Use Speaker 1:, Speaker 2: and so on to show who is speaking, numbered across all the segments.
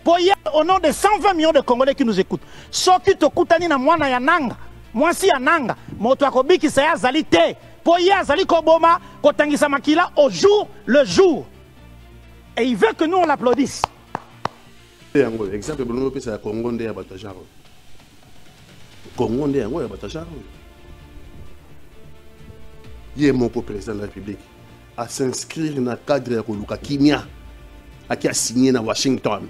Speaker 1: Pour y au nom de 120 millions de Congolais qui nous écoutent. Ce qui te coûte na mwana ya nanga, moi si ya nanga, moto akobiki sa ya zali te. Pour y azali koboma, kotangisa makila au jour le jour. Et il veut que nous on l'applaudisse.
Speaker 2: Exemple, c'est le Congo de Abatacharo. Congo de Abatacharo. Il est mon président de la République à s'inscrire dans le cadre de Luka Kimia, qui a signé à Washington.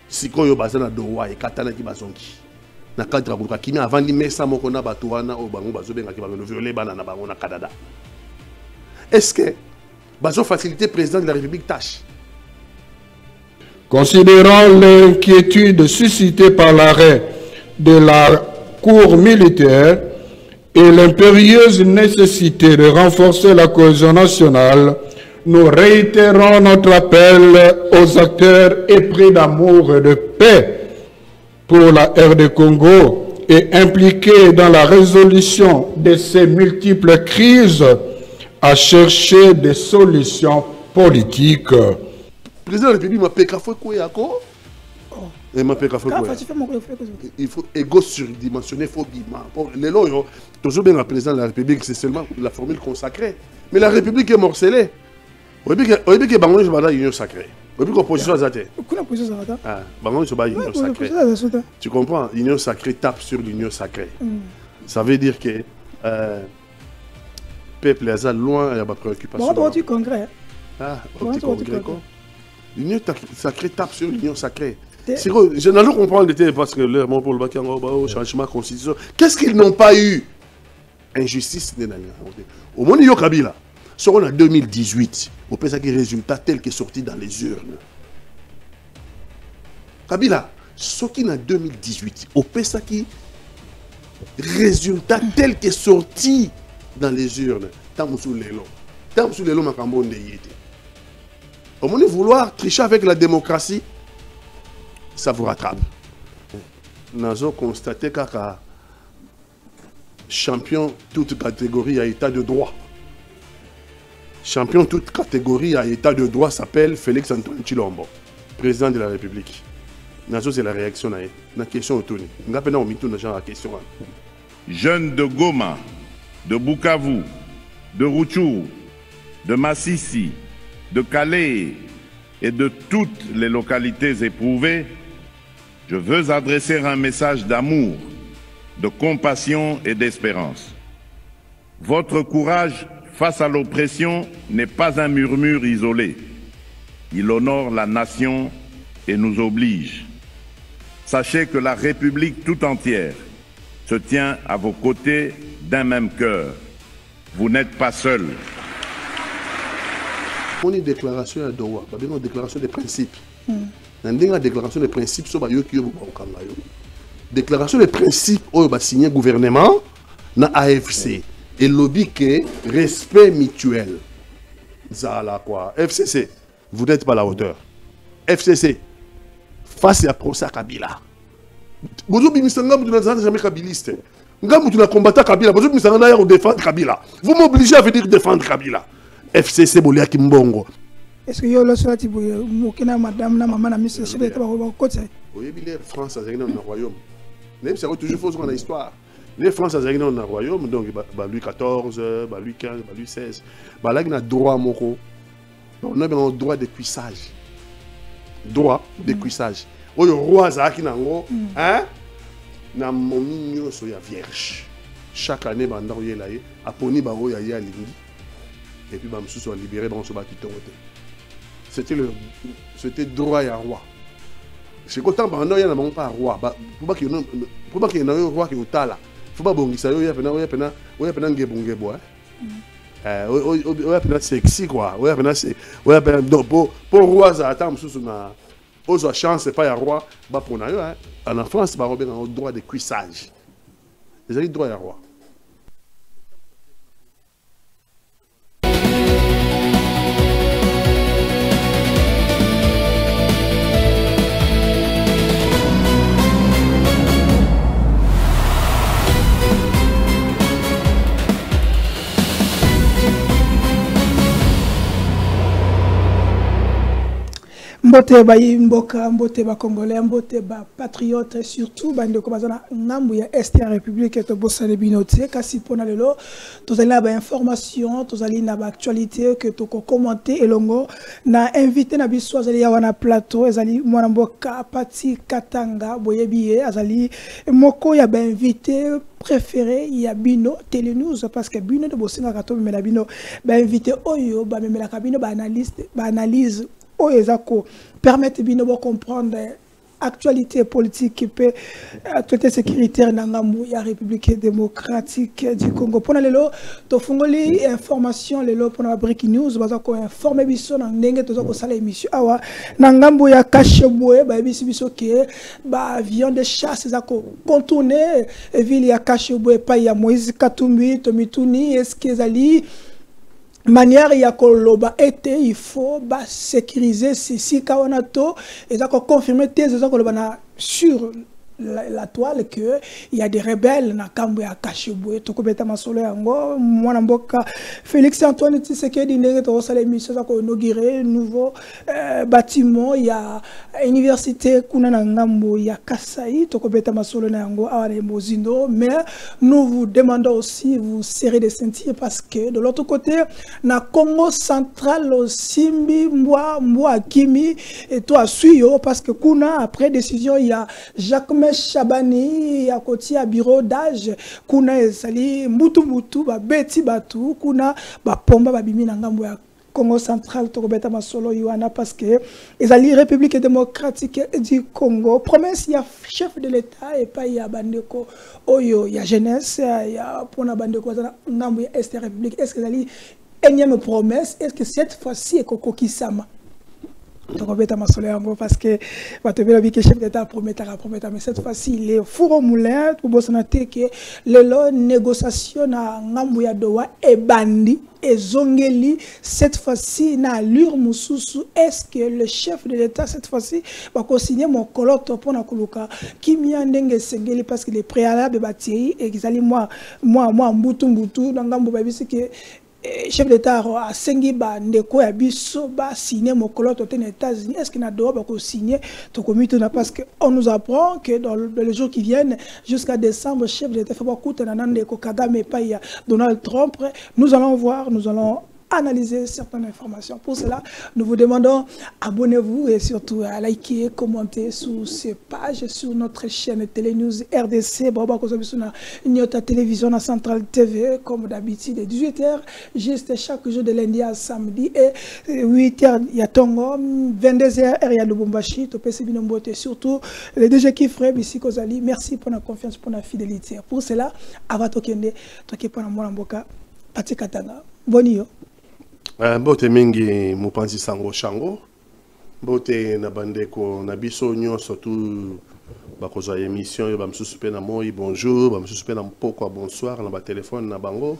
Speaker 2: Si on a besoin de droit et Katana qui va sonki. Dans le cadre de Luka Kimia, avant de mettre ça, on a batouana au Bango Bazobenga qui va le violer dans le Canada. Est-ce que Bazo facilité président de la République tâche?
Speaker 3: Considérant l'inquiétude suscitée par l'arrêt de la Cour militaire et l'impérieuse nécessité de renforcer la cohésion nationale, nous réitérons notre appel aux acteurs épris d'amour et de paix pour la RD Congo et impliqués dans la résolution de ces multiples crises à chercher des solutions politiques.
Speaker 2: Le président de la République m'a fait quoi? Il faut égo surdimensionner, il faut bima. Les lois, toujours bien le président de la République, c'est seulement la formule consacrée. Mais la République est morcelée. Vous savez que Bango est une union sacrée. Vous savez que l'opposition est une union sacrée. Tu comprends? L'union sacrée tape sur l'union sacrée. Ça veut dire que le peuple est loin de la préoccupation.
Speaker 4: Bon, tu congrès.
Speaker 2: Ah, tu congrès quoi? L'union sacrée tape sur l'union sacrée. Je n'ai pas compris parce que leur mot pour le changement de constitution. Qu'est-ce qu'ils n'ont pas eu? Injustice. Au moment où Kabila, en 2018, on peut dire que les résultats tels que sortis dans les urnes. Kabila, sorti en 2018, on peut dire que résultats tels que sortis dans les urnes. Tant sous les lots. Tant sous les lots, ma cambo de yété. Au moment de vouloir tricher avec la démocratie, ça vous rattrape. Nous avons constaté qu'un champion toute catégorie à état de droit. Champion toute catégorie à état de droit s'appelle Félix Antoine Tshilombo, président de la République. C'est la réaction à la question autour. Nous avons mis la question.
Speaker 5: Jeunes de Goma, de Bukavu, de Rutshuru, de Massissi, de Calais et de toutes les localités éprouvées, je veux adresser un message d'amour, de compassion et d'espérance. Votre courage face à l'oppression n'est pas un murmure isolé. Il honore la nation et nous oblige. Sachez que la République tout entière se tient à vos côtés d'un même cœur. Vous n'êtes pas seuls.
Speaker 2: On a une déclaration à Doha, une déclaration de principes. Une déclaration de principes sur la déclaration de principes où va signer le gouvernement na AFC et lobby que respect mutuel. Zala quoi? FCC, vous n'êtes pas à la hauteur. FCC, face à procès à Kabila. Vous n'êtes jamais kabiliste. Vous n'avez combattu Kabila. Vous n'avez défendre Kabila. Vous m'obligez à venir défendre Kabila. FCC Bolia Kimbongo.
Speaker 4: Est-ce que vous avez madame, maman, la mise sur le côté?
Speaker 2: Oui, les France, c'est un royaume. C'est toujours faux dans l'histoire. Les Français, c'est un royaume, donc Louis XIV, Louis XV, Louis XVI. Là, il y a droit à Moko. On a un droit de cuissage. Droit de cuissage. Le roi Zaki Nango, hein? Na mominyo soya vierge. Chaque année, bandar yelaye, aponi baro ya ya lingi. Et puis bamsou soit libéré dans ce bâtiment. C'était droit à roi. C'est qu'autant pendant il y a pas roi. Pour pas qu'il y ait un roi qui est là. Faut pas bongi ça yo ya pena ngebongebo hein. Sexy quoi. Donc pour roi ça attend sous na aux chance pas ya roi ba pour na yo hein. En France ba robin au droit de cuissage. Les avez droit à roi.
Speaker 4: Mbote ba Mboka, mbote ba Congolais, mbote ba patriote et surtout bande ko bazana ngambu ya Est ya République to bosale binote kasi pona lelo tozali na ba information, tozali na ba actualité que to ko commenter elongo na invité na biso azali ya wana plateau ezali mwana mboka Pati Katanga boyebi azali moko ya ba invité préféré ya bino Télénews parce que bino de bosinga kato mela bino ba invité oyo ba memela kabino ba analyse oyo permettre bino de comprendre actualité politique et actualité sécuritaire dans la République démocratique du Congo. Pour lelo to fungoli information lelo pour la breaking news baza ko informer biso na ndenge toza ko sala émission awa na ngambo ya Kashebwe ba bisi biso ke ba avion de chasse za ko contourner ville ya Kashebwe pa ya Moïse Katumbi to mituni est-ce que zali manière ya koloba était il faut sécuriser ceci kaonato et ça confirmer thèse ça koloba na sur la toile que il y a des rebelles na kambo ya Kashebwe to ko beta masolo yango mwana mboka Félix Antoine Tshisekedi ndenge to sala émission ça ko inaugurer nouveau bâtiment ya université kuna na ngambo ya Kasai to ko beta masolo na yango awale mozindo mais nous vous demandons aussi vous serrer des ceintures parce que de l'autre côté na Congo central aussi mwa kimi et toi suyo parce que kuna après décision il y a Jacques Chabani ya koti ya bureau d'âge kuna ezali mbutu ba beti batu kuna ba pomba ba bimi na ngambo ya Congo central to kobeta masolo yuana parce que ezali République démocratique du Congo promesse ya chef de l'état et pas ya bandeko oyo ya jeunesse ya pona bandeko za ngambo ya Est République est-ce que ezali énième promesse est-ce que cette fois-ci ekoko kisama parce que le chef d'État promet, mais cette fois-ci, il est four au moulin pour que les négociations à Ngambuya Doha et Bandi et Zongeli, cette fois-ci, na allure Moussoussou, est-ce que le chef de l'État, cette fois-ci, va signer mon colotte pour na kuluka qui m'y ndenge sengeli parce que les préalables bâtis et qu'ils allaient moi, mbutu, dans Ngambuya, c'est que chef d'État a sengi ba ndeko ya biso ba signer mon colotte aux États-Unis est-ce qu'il na doit ba ko signer to comité na parce que on nous apprend que dans les jours qui viennent jusqu'à décembre chef d'État fait beaucoup de ndeko Kagame pa ya Donald Trump nous allons voir nous allons analyser certaines informations. Pour cela, nous vous demandons abonnez-vous et surtout à liker, commenter sur ces pages, sur notre chaîne Télénews RDC, notre télévision à Centrale TV, comme d'habitude, 18h, juste chaque jour de lundi à samedi, et 8h, il y a Tongo, 22h, il y a Lubumbashi, surtout les DG qui feraient ici Kozali. Merci pour la confiance, pour la fidélité. Pour cela, Avatokende, Tokepa Mboka, Pati Katanga. Bonio.
Speaker 2: Mbote mingi mupanzi sango shango mbote na bandeko na biso nyonso tu bakozwa émission yo bamsusu pe na moi bonjour bamsusu pe na mpoko bonsoir na ba téléphone na bango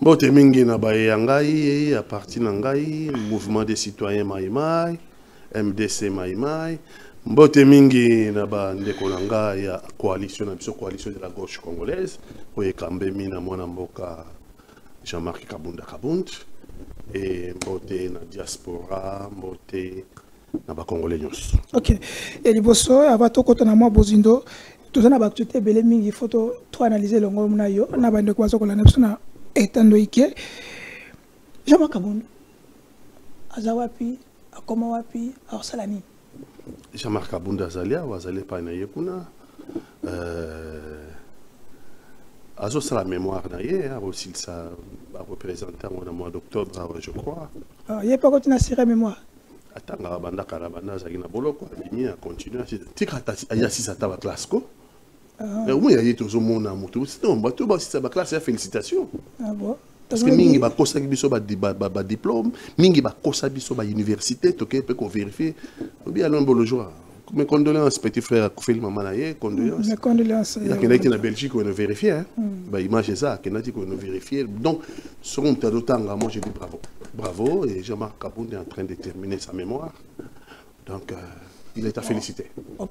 Speaker 2: mbote mingi na ba yangai à partir na ngai mouvement des citoyens Maïmaï MDC Maïmaï mbote mingi na ba ndeko na ngai ya coalition na biso coalition de la gauche congolaise oye kambemi na mwana mboka Jean-Marc Kabunda Kabund et mbote na diaspora mbote na ba congolais nyos. OK.
Speaker 4: Et liboso avato kotana mwa bozindo tozana ba tuté belé mingi photo to analyser le ngolo na yo na bande kwa zokola na bisona etando ike Jean-Marc Kabunda azawapi akoma wapi arsalani
Speaker 2: Jean-Marc Kabunda zalia wazale pa na yekuna Azo c'est la mémoire d'ailleurs, aussi ça représentant au mois d'octobre, je crois.
Speaker 4: Il n'y a pas continué à tirer mémoire.
Speaker 2: Attends, la banda Karabanda, ça a bolo quoi. Il a continué à tirer. Il y a 6 à la classe quoi. Mais au moins il y a tout le monde à moto. Non, bah tout si ça va classe, félicitations.
Speaker 4: Ah bon.
Speaker 2: Parce que mingi ba kosa biso ba diplôme, mingi ba kosa biso ba université, toké peut qu'on vérifie. Ou bien allons le jour. Mes condoléances, petit frère Koufeli Mamanaye, condoléances. Mes
Speaker 4: condoléances.
Speaker 2: Il y a quelqu'un qui est en Belgique, on a vérifié. Image c'est ça, quelqu'un qui a vérifié. Donc, sur un tas d'autant, moi je dis bravo. Bravo, et Jean-Marc Kabunda est en train de terminer sa mémoire. Donc, il est à féliciter.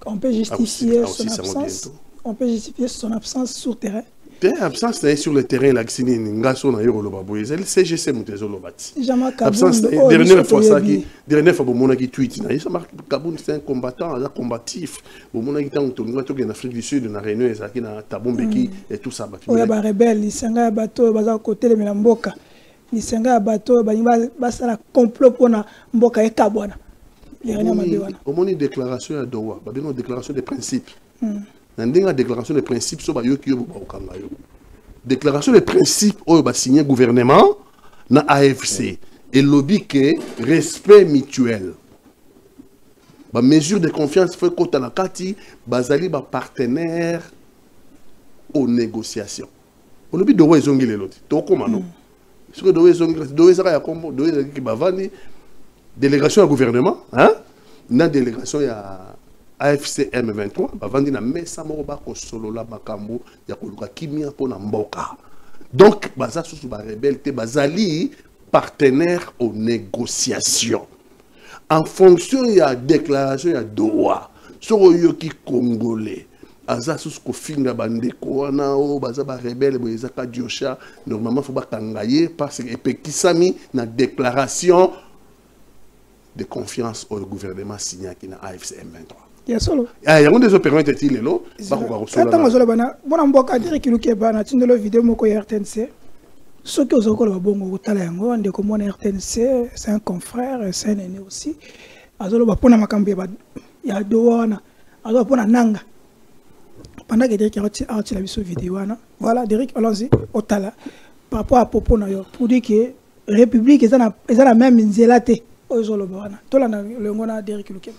Speaker 4: On peut justifier son absence. On peut justifier son absence sur terrain.
Speaker 2: Absence sur le terrain, la Xini, Ngaso, na Yoro Lobaboye, le CGC Moutezo Lobati. Absence, dernière fois, mon qui tweet, Kaboun, c'est un combattant, un combatif. Mon qui est en Afrique du Sud, na Réunion, et na Tabombeki, et tout ça.
Speaker 4: Oui, bah, rebelle, il s'est un bateau, à côté de Melamboka. Il s'est un bateau, il va complot pour Mboka et Kabwana.
Speaker 2: Au moins, une déclaration à Doha, une déclaration de principe. Une déclaration de principe sur déclaration de principe où va signer gouvernement na AFC et lobby que respect mutuel. Ba mesure de confiance fait côté na kati bazali ba partenaire aux négociations. On lobby de wezongi lelo to koma no. Sur de wezongi do ezaka ya kombo do ezaki ki bavani délégation à gouvernement hein na délégation ya AFC M23, bavandi na mesa moko bako solo la makambo ya koluka kimia pona mboka. Donc baza sous ba rebelle te bazali partenaire aux négociations. En fonction ya déclaration ya Doha, soko yoki congolais, aza sous ko finga bandeko wana o baza ba rebelle boyezaka diosha, normalement faut ba kangaye parce que epekisami na déclaration de confiance au gouvernement signé qui na AFC M23.
Speaker 4: Il y a solo.
Speaker 2: Il y a des opérations qui sont là.
Speaker 4: Il y a vidéo RTNC. Ceux qui ont RTNC, c'est un confrère, c'est un aîné aussi. Il y a deux wana. Nanga. Pendant que Derek a retiré la vidéo, voilà, Derek, allons-y, au tala. Par rapport à Popo, pour dire que la République est la même zélate. Tout le Derek Lukeba.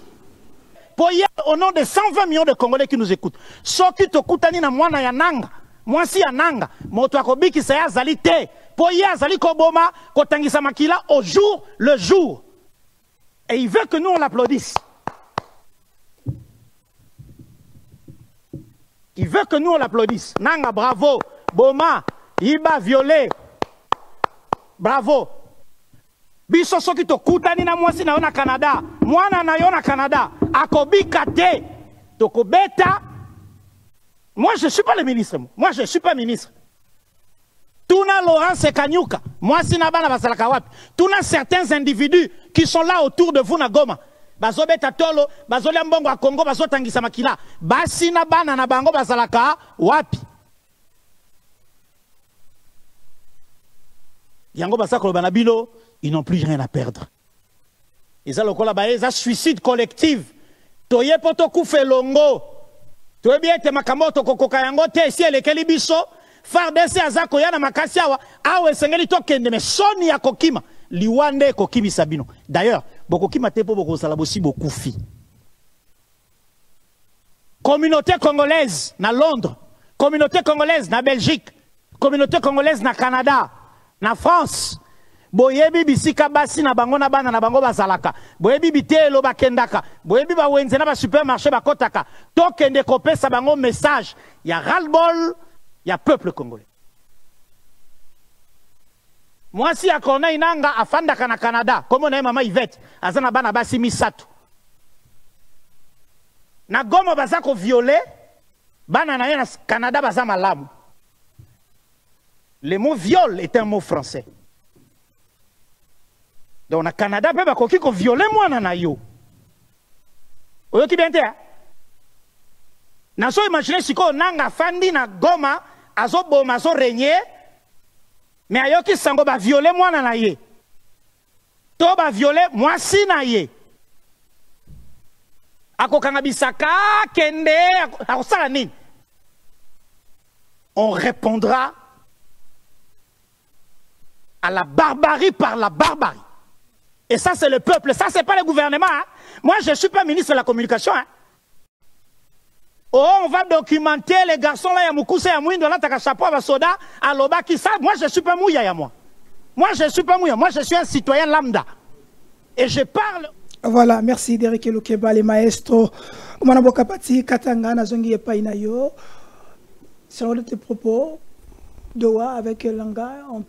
Speaker 1: Au nom de 120 millions de Congolais qui nous écoutent, ceux qui te koutani na mwana ya nanga, mwasi ya nanga, moto akobiki sa ya zali te, poye azali koboma, kotangisa makila au jour le jour. Et il veut que nous on l'applaudisse. Il veut que nous on l'applaudisse. Nanga, bravo. Boma, Iba, violé. Bravo. Biso soki to kutani na mwasi na yo na Canada, mwana na yo na Canada, akobika te, tokobeta. Moi je suis pas le ministre, moi je suis pas ministre. Tuna Laurence Kanyuka, mwasi na bana basalaka wapi. Tuna certains individus qui sont là autour de vous na Goma. Bazobeta tolo, bazolia mbongo a Congo, bazotangisa makila. Basi na bana na bango basalaka wapi. Yango basakolo banabilo. Ils n'ont plus rien à perdre. Ils ont le suicide collectif. Toye poto kufe longo. Toye bien te makamoto kokoka yango te si ele keli biso. Fardese azako yana makasiawa. Awe sengeli to kende me soni ya kokima. Liwande kokimi sabino. D'ailleurs, bokokima te po boko salabosi bokufi. Communauté congolaise na Londres. Communauté congolaise na Belgique. Communauté congolaise na Canada. Na France. Boyebi bisika basi na bango na bana na bango bazalaka. Boyebi bitelo bakendaka. Boyebi ba wenze na ba supermarché bakotaka. Tokende kopesa bango message. Ya ras-le-bol, ya peuple congolais. Moi si akona inanga afandaka na Canada, comme on a mama Yvette, azana bana basi misatu. Na Goma bazako violé, bana na na Canada bazama malamu. Le mot viol est un mot français. Donc, au Canada, il y a des gens qui violent moi. Vous voyez bien, vous imaginez si vous avez fandi na Goma, azo boma, azo régné, mais il y a des gens qui violent moi. To violer moi si na ye. Ako kangabisaka, kende, ako salani. On répondra à la barbarie par la barbarie. Et ça, c'est le peuple. Ça, c'est pas le gouvernement. Hein. Moi, je ne suis pas ministre de la communication. Hein. Oh, on va documenter les garçons là, Yamoukoussa, Yamouindo, là, Takachapo, Abasoda, Aloba, qui ça. Moi, je ne suis pas mouilla, moi. Moi, je ne suis pas mouilla. Moi, je suis un citoyen lambda. Et je parle.
Speaker 4: Voilà, merci Derek Lukeba, les maestros. Manaboka Pati, Katanga, Nazongi et Painayo. Selon tes propos, Doha, avec Langa, on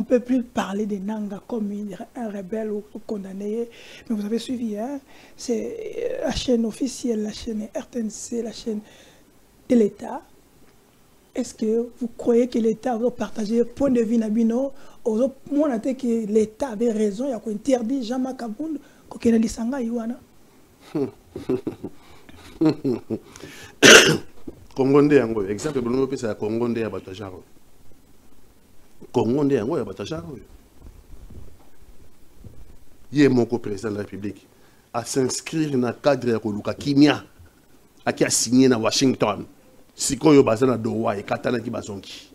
Speaker 4: peut plus parler de Nanga comme un rebelle ou condamné. Mais vous avez suivi, hein? C'est la chaîne officielle, la chaîne RTNC, la chaîne de l'État. Est-ce que vous croyez que l'État va partager point de vue Nabino? Moi, on a dit que l'État avait raison, il y a interdit Jean-Marc Kabound, qu'il y a Lisanga Iwana.
Speaker 2: Congondé yango exemple bono pesa Congondé ya batajaro. Congondé yango ya batajaro. Yé moko président de la République à s'inscrire dans le cadre ya koluka kimia aki a signé na Washington. Sikoyo bazana dowa e katana ki bazonki.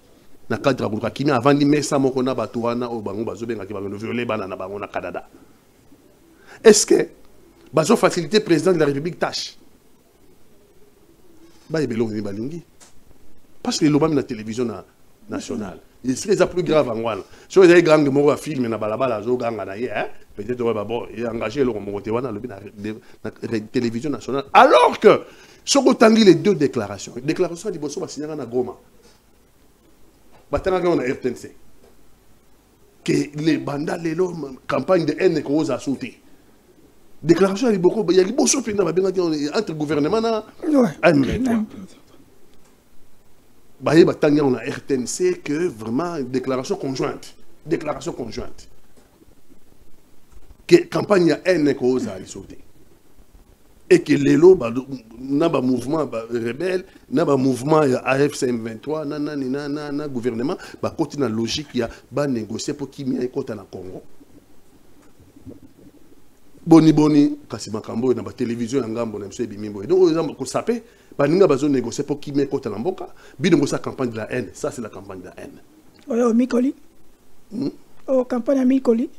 Speaker 2: Na cadre ya koluka kimia avant di mesa moko na bato wana o bango bazobenga ki bango violer bana na bango na Canada. Est-ce que bazo faciliter président de la République tâche? Parce que les lobams de la télévision nationale, il serait plus grave en Wana. Si vous avez grand mot à film, peut-être il est engagé la télévision nationale. Alors que, si vous avez les deux déclarations, la déclaration de Bosso va signer à Goma. On a RTNC. Que les bandas, les campagnes de haine que vous avez sauté. Déclaration de Boko, il y a des Bosso entre gouvernement et on a RTNC que vraiment déclaration conjointe. Déclaration conjointe. Que campagne à haine que vous avez sauté. Et que les lots, n'a pas mouvement rebelle, n'a pas mouvement AFCM 23, n'a gouvernement, bah côté la logique il y a bah négocier pour qui m'y a côté na Congo. Boni kasi makambo na ba télévision ya ngambo na mse bimimbo. Donc aux gens ko sapé ba ninga bazo négocier pour qui m'y côté na mboka, bidongo sa campagne de la haine, ça c'est la campagne de la haine.
Speaker 4: Oh Mikoli. Oh campagne à Mikoli.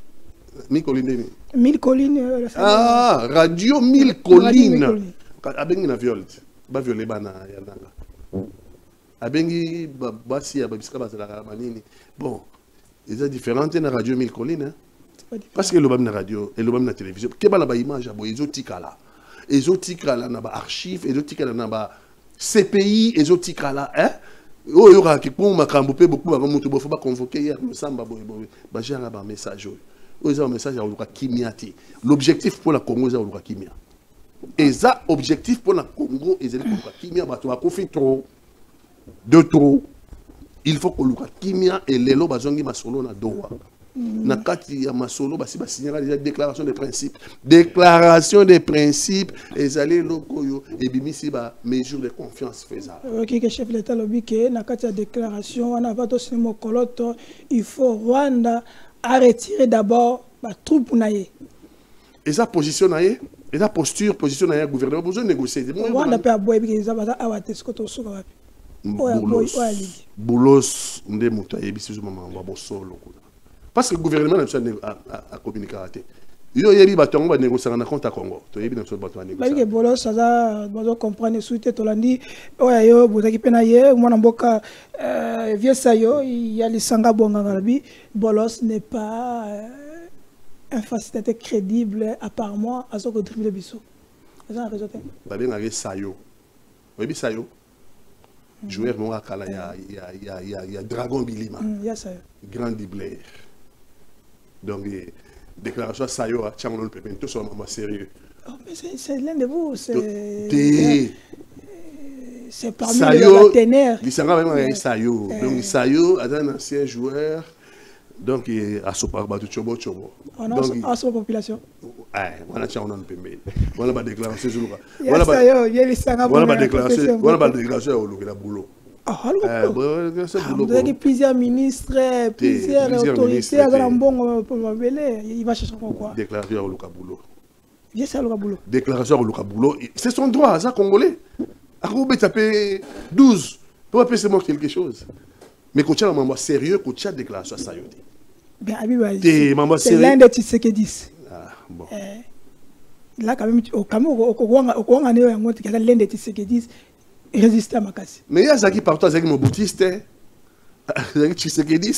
Speaker 2: Mille collines.
Speaker 4: Mille collines.
Speaker 2: Ah, radio Mille collines. Abengi na viol. Ba violé bana ya nanga. Abengi basi ya babiska bazala manini. Bon, ils sont différents na radio Mille collines. Parce que le bam na radio et le bam na télévision. Que ba la ba image abo ezotikala. Ezotikala na ba archive, ezotikala na ba CPI, ezotikala hein. Oh yora ki pour makambo pe beaucoup ba mutu bo faut ba convoquer hier le samba boy ba jara ba message. Un message à Kimiati. L'objectif pour la Congo, c'est à Kimia. Et ça, objectif pour la Congo, c'est à Kimia. De trop. Il faut que Kimia et les lots bazongi masolo na doa. Na kati ya masolo basi signera déjà déclaration de principe. Déclaration de principe et aller lokoyo et bimisi ba mesure de confiance faisable.
Speaker 4: OK, que chef l'État lobby que na kati ya déclaration on a va to simo koloto, il faut Rwanda à retirer d'abord la troupe naïe.
Speaker 2: Et sa position naïe, et sa posture, position naïe, gouvernement, besoin de négocier.
Speaker 4: On a pas boire parce que ça va avoir ce que tu souhaite.
Speaker 2: Boulos, on est monté, et puis maman, on va solo. Parce que le gouvernement n'a pas à communiquer. Il y a des bâtons qui négocier en compte à Congo. Il y a des bâtons qui négocier.
Speaker 4: Parce que Boulos, ça va comprendre suite to landi. Ouais, yo, vous avez penaye, moi n'amboka vieux sayo, il y a les sanga bonga ngarabi. Boulos n'est pas un facilitateur crédible à part moi à ce que tribunal biso. Ça a raison.
Speaker 2: Bah bien avec sayo. Oui, sayo. Joueur mon akala il y a Dragon Bilima.
Speaker 4: Il y a ça.
Speaker 2: Grand Blair. Donc déclaration sayo à Tchangolon Pépin tout sur ma sérieux.
Speaker 4: Oh, mais c'est l'un de vous, c'est parmi les partenaires.
Speaker 2: Il s'en va même avec Sayo. Donc Sayo est un ancien joueur. Donc il a son parbat de Chobo.
Speaker 4: On a son population.
Speaker 2: Voilà, on a un peu mieux. Voilà ma déclaration.
Speaker 4: Voilà ma
Speaker 2: déclaration. Voilà ma déclaration au Louga boulot.
Speaker 4: Vous avez plusieurs ministres, plusieurs autorités. Il va chercher quoi?
Speaker 2: Déclaration au Louga boulot.
Speaker 4: Déclaration
Speaker 2: au Louga boulot. C'est son droit, ça, Congolais. À quoi vous tapez 12 pour appeler c'est moi quelque chose. Mais quand tu as un membre sérieux, quand tu as déclaration ça y est.
Speaker 4: C'est l'un des Tshisekedi.
Speaker 2: Ah bon.
Speaker 4: Là quand même au Cameroun, au l'un des Tshisekedi résister à Makassi.
Speaker 2: Mais il y a ça qui partout avec mon boutiste. Avec Tshisekedi.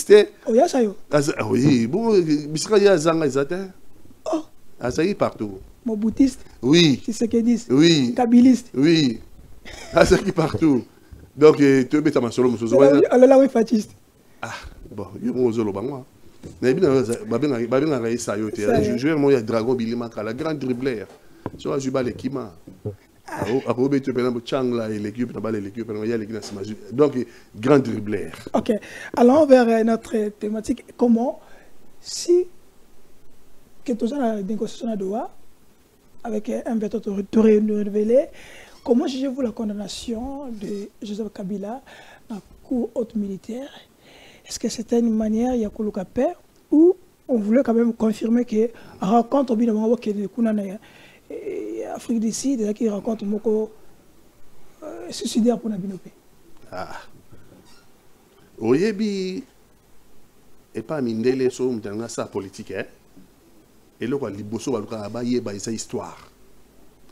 Speaker 4: Oh, il y a ça yo.
Speaker 2: Oui, bon, bisika ya zanga izate.
Speaker 4: Oh.
Speaker 2: Ça y est partout.
Speaker 4: Mon boutiste.
Speaker 2: Oui.
Speaker 4: Tshisekedi.
Speaker 2: Oui.
Speaker 4: Kabiliste.
Speaker 2: Oui. Ça qui partout. Donc tu es bête ma solo musozo.
Speaker 4: Alors là oui fasciste.
Speaker 2: Ah, bon, yo mo zolo bangwa. Na babina ngai sayo te. Je vais moi Dragon Bilima la grande dribbler. Sur Juba Lekima. Donc, grand dribbleur.
Speaker 4: Ok. Allons vers notre thématique. Comment, si que tu as la négociation à Doha, avec un veto révélé, comment jugez-vous la condamnation de Joseph Kabila à la Cour haute militaire? Est-ce que c'était une manière de faire paix ou on voulait quand même confirmer que la rencontre bien avant que les Afrique du Sud, qui rencontre Moko suicidaire pour Nabinope.
Speaker 2: Ah. Oyebi et pas mindele so mtanga sa politique hein. Et là quoi liboso baluka ba yeba esa histoire.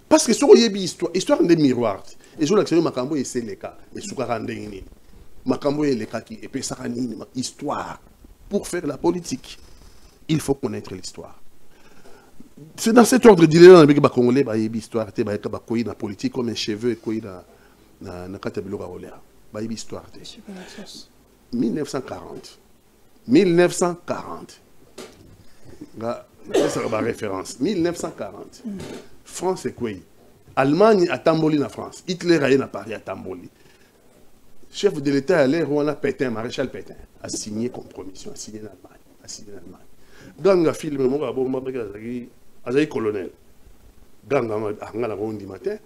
Speaker 2: Parce que so oyebi histoire des miroirs. Et je l'accès makambo et c'est le cas et soukara ndengini. Makambo et le cas qui et pesaka nini histoire pour faire la politique. Il faut connaître l'histoire. C'est dans cet ordre d'idée là que Congolais ba yebi histoire te ba ka ba koyi na politique comme un cheveu et koyi na katabilo ka olea. Ba yebi histoire te. 1940. 1940. C'est la référence. 1940. France et quoi? Allemagne a Tamboli na France. Hitler a Paris à Tamboli. Chef de l'État allait Rwanda Pétain, maréchal Pétain, a signé compromission, a signé l'Allemagne. Ganga film mo ba bomba beka azali colonel. Ganga ngala rondi matin.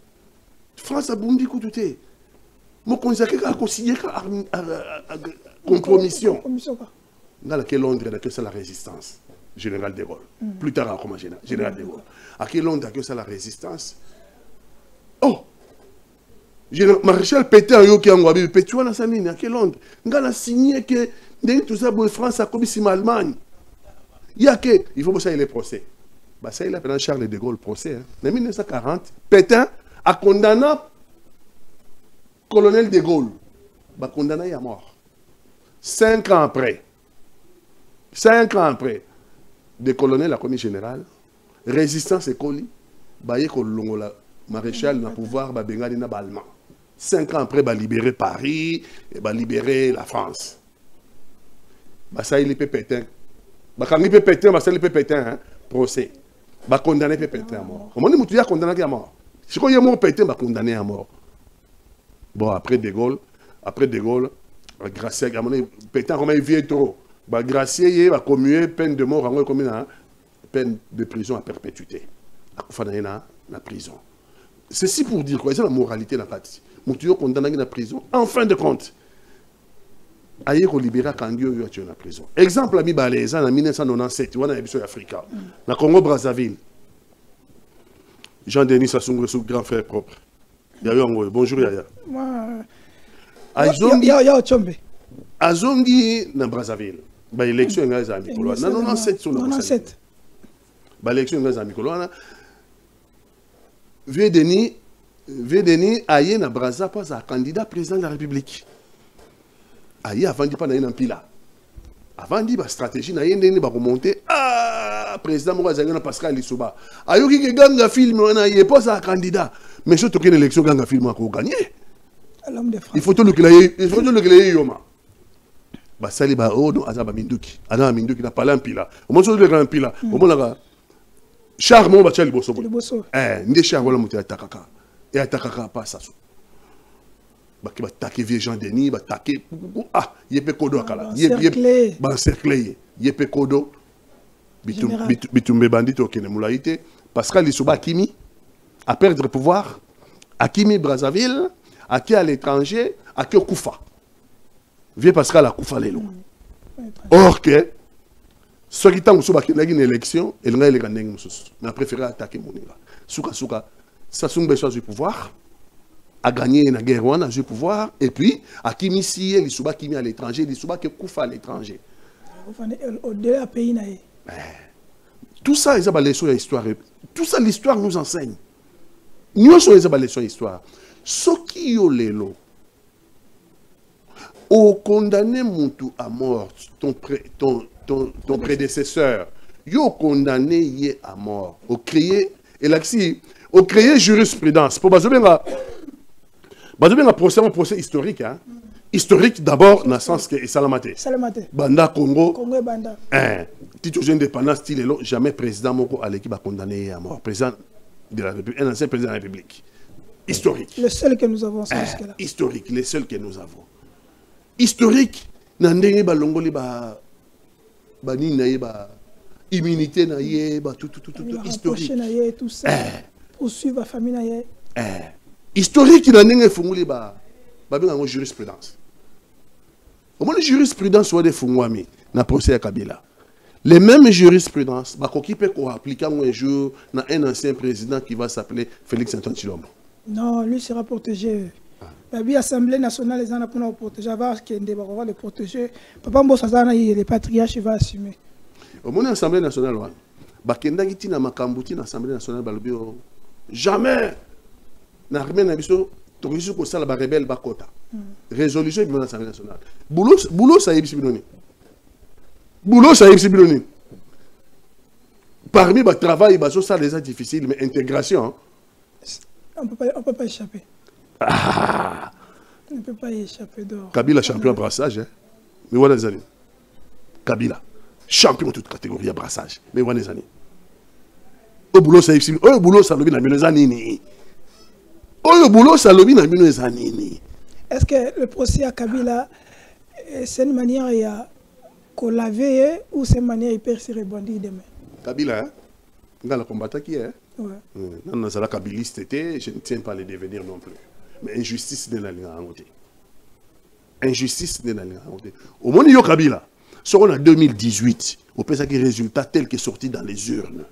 Speaker 2: France a bondi kututé. Mo konzaka ka consigner ka compromission. Ngala ke Londres que c'est la résistance. Général de Gaulle. Plus tard comme général de Gaulle. À quel Londres que c'est la résistance. Oh. Maréchal Pétain yo ki ngwabi Pétain na samini à quel Londres. Ngala signé que dès tout ça pour France a comme si Allemagne. Il y a que, il faut que ça ait les procès. Bah, ça, il a fait Charles de Gaulle procès. En 1940, Pétain a condamné colonel de Gaulle. Bah, condamné à mort. 5 ans après, le colonel a commis général, résistance et colis, bah, il y a la maréchal n'a pouvoir, bah, bengali na allemand. 5 ans après, bah, libérer Paris, et bah, libérer la France. Bah, ça, il est Pétain. Bakangi peut péter, bah ça peut péter hein procès. Bah condamné peut péter à mort. Comment on dit condamné à mort? Si quand il est mort péter, bah condamné à mort. Bon après De Gaulle, Gracier, à mon péter comme il vient trop. Bah Gracier va commuer peine de mort en comme une peine de prison à perpétuité. À Koufanaï na prison. Ceci pour dire quoi? C'est la moralité dans la partie. Mon tueur condamné à la prison. En fin de compte. Aïe ko libéra Kangio yo en prison. Exemple ami Baleza en 1997, on a émission Africa. Na Congo Brazzaville. Jean-Denis Sassou Nguesso grand frère propre. Yaya Ngoy, bonjour Yaya.
Speaker 4: Ya Chombe.
Speaker 2: Azongi na Brazzaville. Ba élection nga za Mikolo. Na 97 sur 97. Ba élection nga za Mikolo na Vedeni aïe na Brazza pas à candidat président de la République. Aïe, avant de pas un pila. Avant de la stratégie, na yende ba remonter. Ah, président Morazanga Pascal Lissouba. Ayo ki ganga film na yé pas à candidat. Mais surtout qu'une élection ganga film a gagné. Il faut tout le qu'il yoma. Ba sali ba odo azaba minduki. Ana minduki na pala pila. Au moins sur le grand pila. Au moins là. Charmant ba chali bosso. Ndé charmant la muti atakaka. Et atakaka pas ça. Bah qui va taquer vieux Jean Denis, va taquer ah yepé kodo akala yepé ba cercler yepé kodo bitumbe bandit okene mulaité Pascal Lissouba Kimi à perdre pouvoir à Kimi Brazzaville à qui à l'étranger à qui au Koufa vieux Pascal à Koufa lelo or que ceux qui t'ont souba qui une élection et le gars les n'a préféré attaquer Moninga souka ça sont besoin du pouvoir a gagné la guerre, on a eu pouvoir, et puis, à Kimi si, les Souba Kimi à l'étranger, les Souba qui Koufa à l'étranger.
Speaker 4: Au-delà pays,
Speaker 2: tout ça, ils ont les leçons d'histoire. Tout ça, l'histoire nous enseigne. Nous sommes les leçons d'histoire. Ce qui est l'élo, au condamné Moutou à mort, ton prédécesseur, yo condamné à mort, au créer, et là, au créer jurisprudence. Pour un procès historique, hein? Historique d'abord, dans le sens que Salamate. Banda Congo.
Speaker 4: Congo et Banda.
Speaker 2: Titre d'indépendance, style, jamais président Moko à l'équipe a condamné à mort. Président de la République, un ancien président de la République. Historique.
Speaker 4: Le seul que nous avons, c'est jusque-là.
Speaker 2: Historique, les seuls que nous avons. Historique, nandenge ba longoli ba nini na ye ba immunité na ye ba tout historique.
Speaker 4: Na ye tout ça. Poursuivre la famille na ye.
Speaker 2: Historique nandenge funguli ba benga ngo jurisprudence. Au moins jurisprudence wa de fungwami na procès à Kabila. Les mêmes jurisprudences ba koki pe ko appliquer un jour na un ancien président qui va s'appeler Félix Antoine Tshilombo.
Speaker 4: Non, lui sera protégé. L'Assemblée nationale, les gens pour le protéger. Avant qu'il va le protéger. Papa Mbosazana, les patriarches, va assumer.
Speaker 2: Au moins, l'Assemblée nationale, Bakenda qui na Makambouti, l'Assemblée nationale, jamais. N'armée n'a biso, torisu ko sala ba rebelle bakota. Résolution de l'Assemblée nationale. Boulot ça y est binoni. Boulot ça y est binoni. Parmi les travail, ça déjà difficile, mais intégration.
Speaker 4: On ne peut pas échapper.
Speaker 2: Ah.
Speaker 4: On ne peut pas y échapper d'or.
Speaker 2: Kabila champion brassage. Hein? Mais voilà les années. Kabila champion de toute catégorie à brassage. Mais voilà les années. Au boulot ça y est. Au boulot ça lobby na les années. Au boulot ça lobby na les années.
Speaker 4: Est-ce que le procès à Kabila c'est une manière qu'on laver ou c'est une manière hyper se rebondir demain?
Speaker 2: Kabila, hein? Dans le combattant qui est.
Speaker 4: Ouais.
Speaker 2: Dans la kabiliste, je ne tiens pas à les devenir non plus. Mais injustice n'est pas la côté. Injustice n'est pas la côté. Au moment où Kabila, sur en 2018, on peut dire que résultat tel que sorti dans les urnes.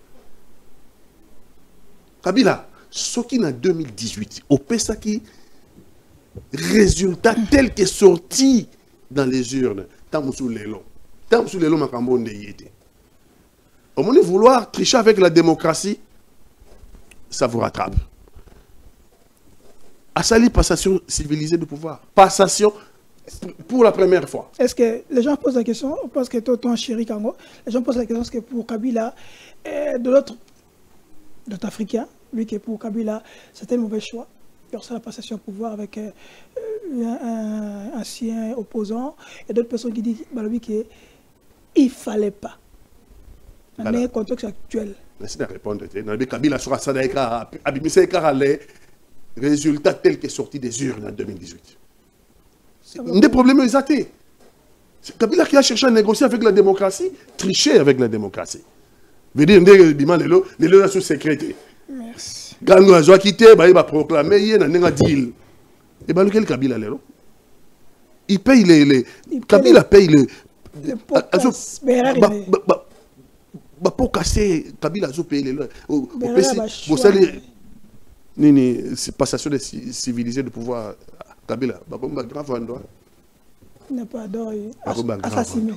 Speaker 2: Kabila, ce qui en 2018, on peut dire que résultat tel que sorti dans les urnes. Tant sous les lots. Tant sous les lots, Makambonde y était. Au moment de vouloir tricher avec la démocratie, ça vous rattrape. Assali, passation civilisée de pouvoir. Passation pour la première fois.
Speaker 4: Est-ce que les gens posent la question, parce que toi, ton chéri Kango, les gens posent la question, est-ce que pour Kabila, de l'autre Africain, lui qui est pour Kabila, c'était un mauvais choix. Personne la passation au pouvoir avec un ancien opposant et d'autres personnes qui disent qu'il ne fallait pas. Dans le contexte actuel.
Speaker 2: Merci de répondre. Kabila sera les résultats tels que sortis des urnes en 2018. Des problèmes exatés. C'est Kabila qui a cherché à négocier avec la démocratie, tricher avec la démocratie. Veut dire que les lois sont sécrétées.
Speaker 4: Merci.
Speaker 2: Gango a quitté, il va proclamer, il y a un deal. Et bien, lequel Kabila est là? Il paye les. Kabila paye les. Pour casser, Kabila a payé les lois. Vous savez, c'est passation civilisée de pouvoir. Kabila, grave endroit.
Speaker 4: Il n'a pas d'or. Assassiné.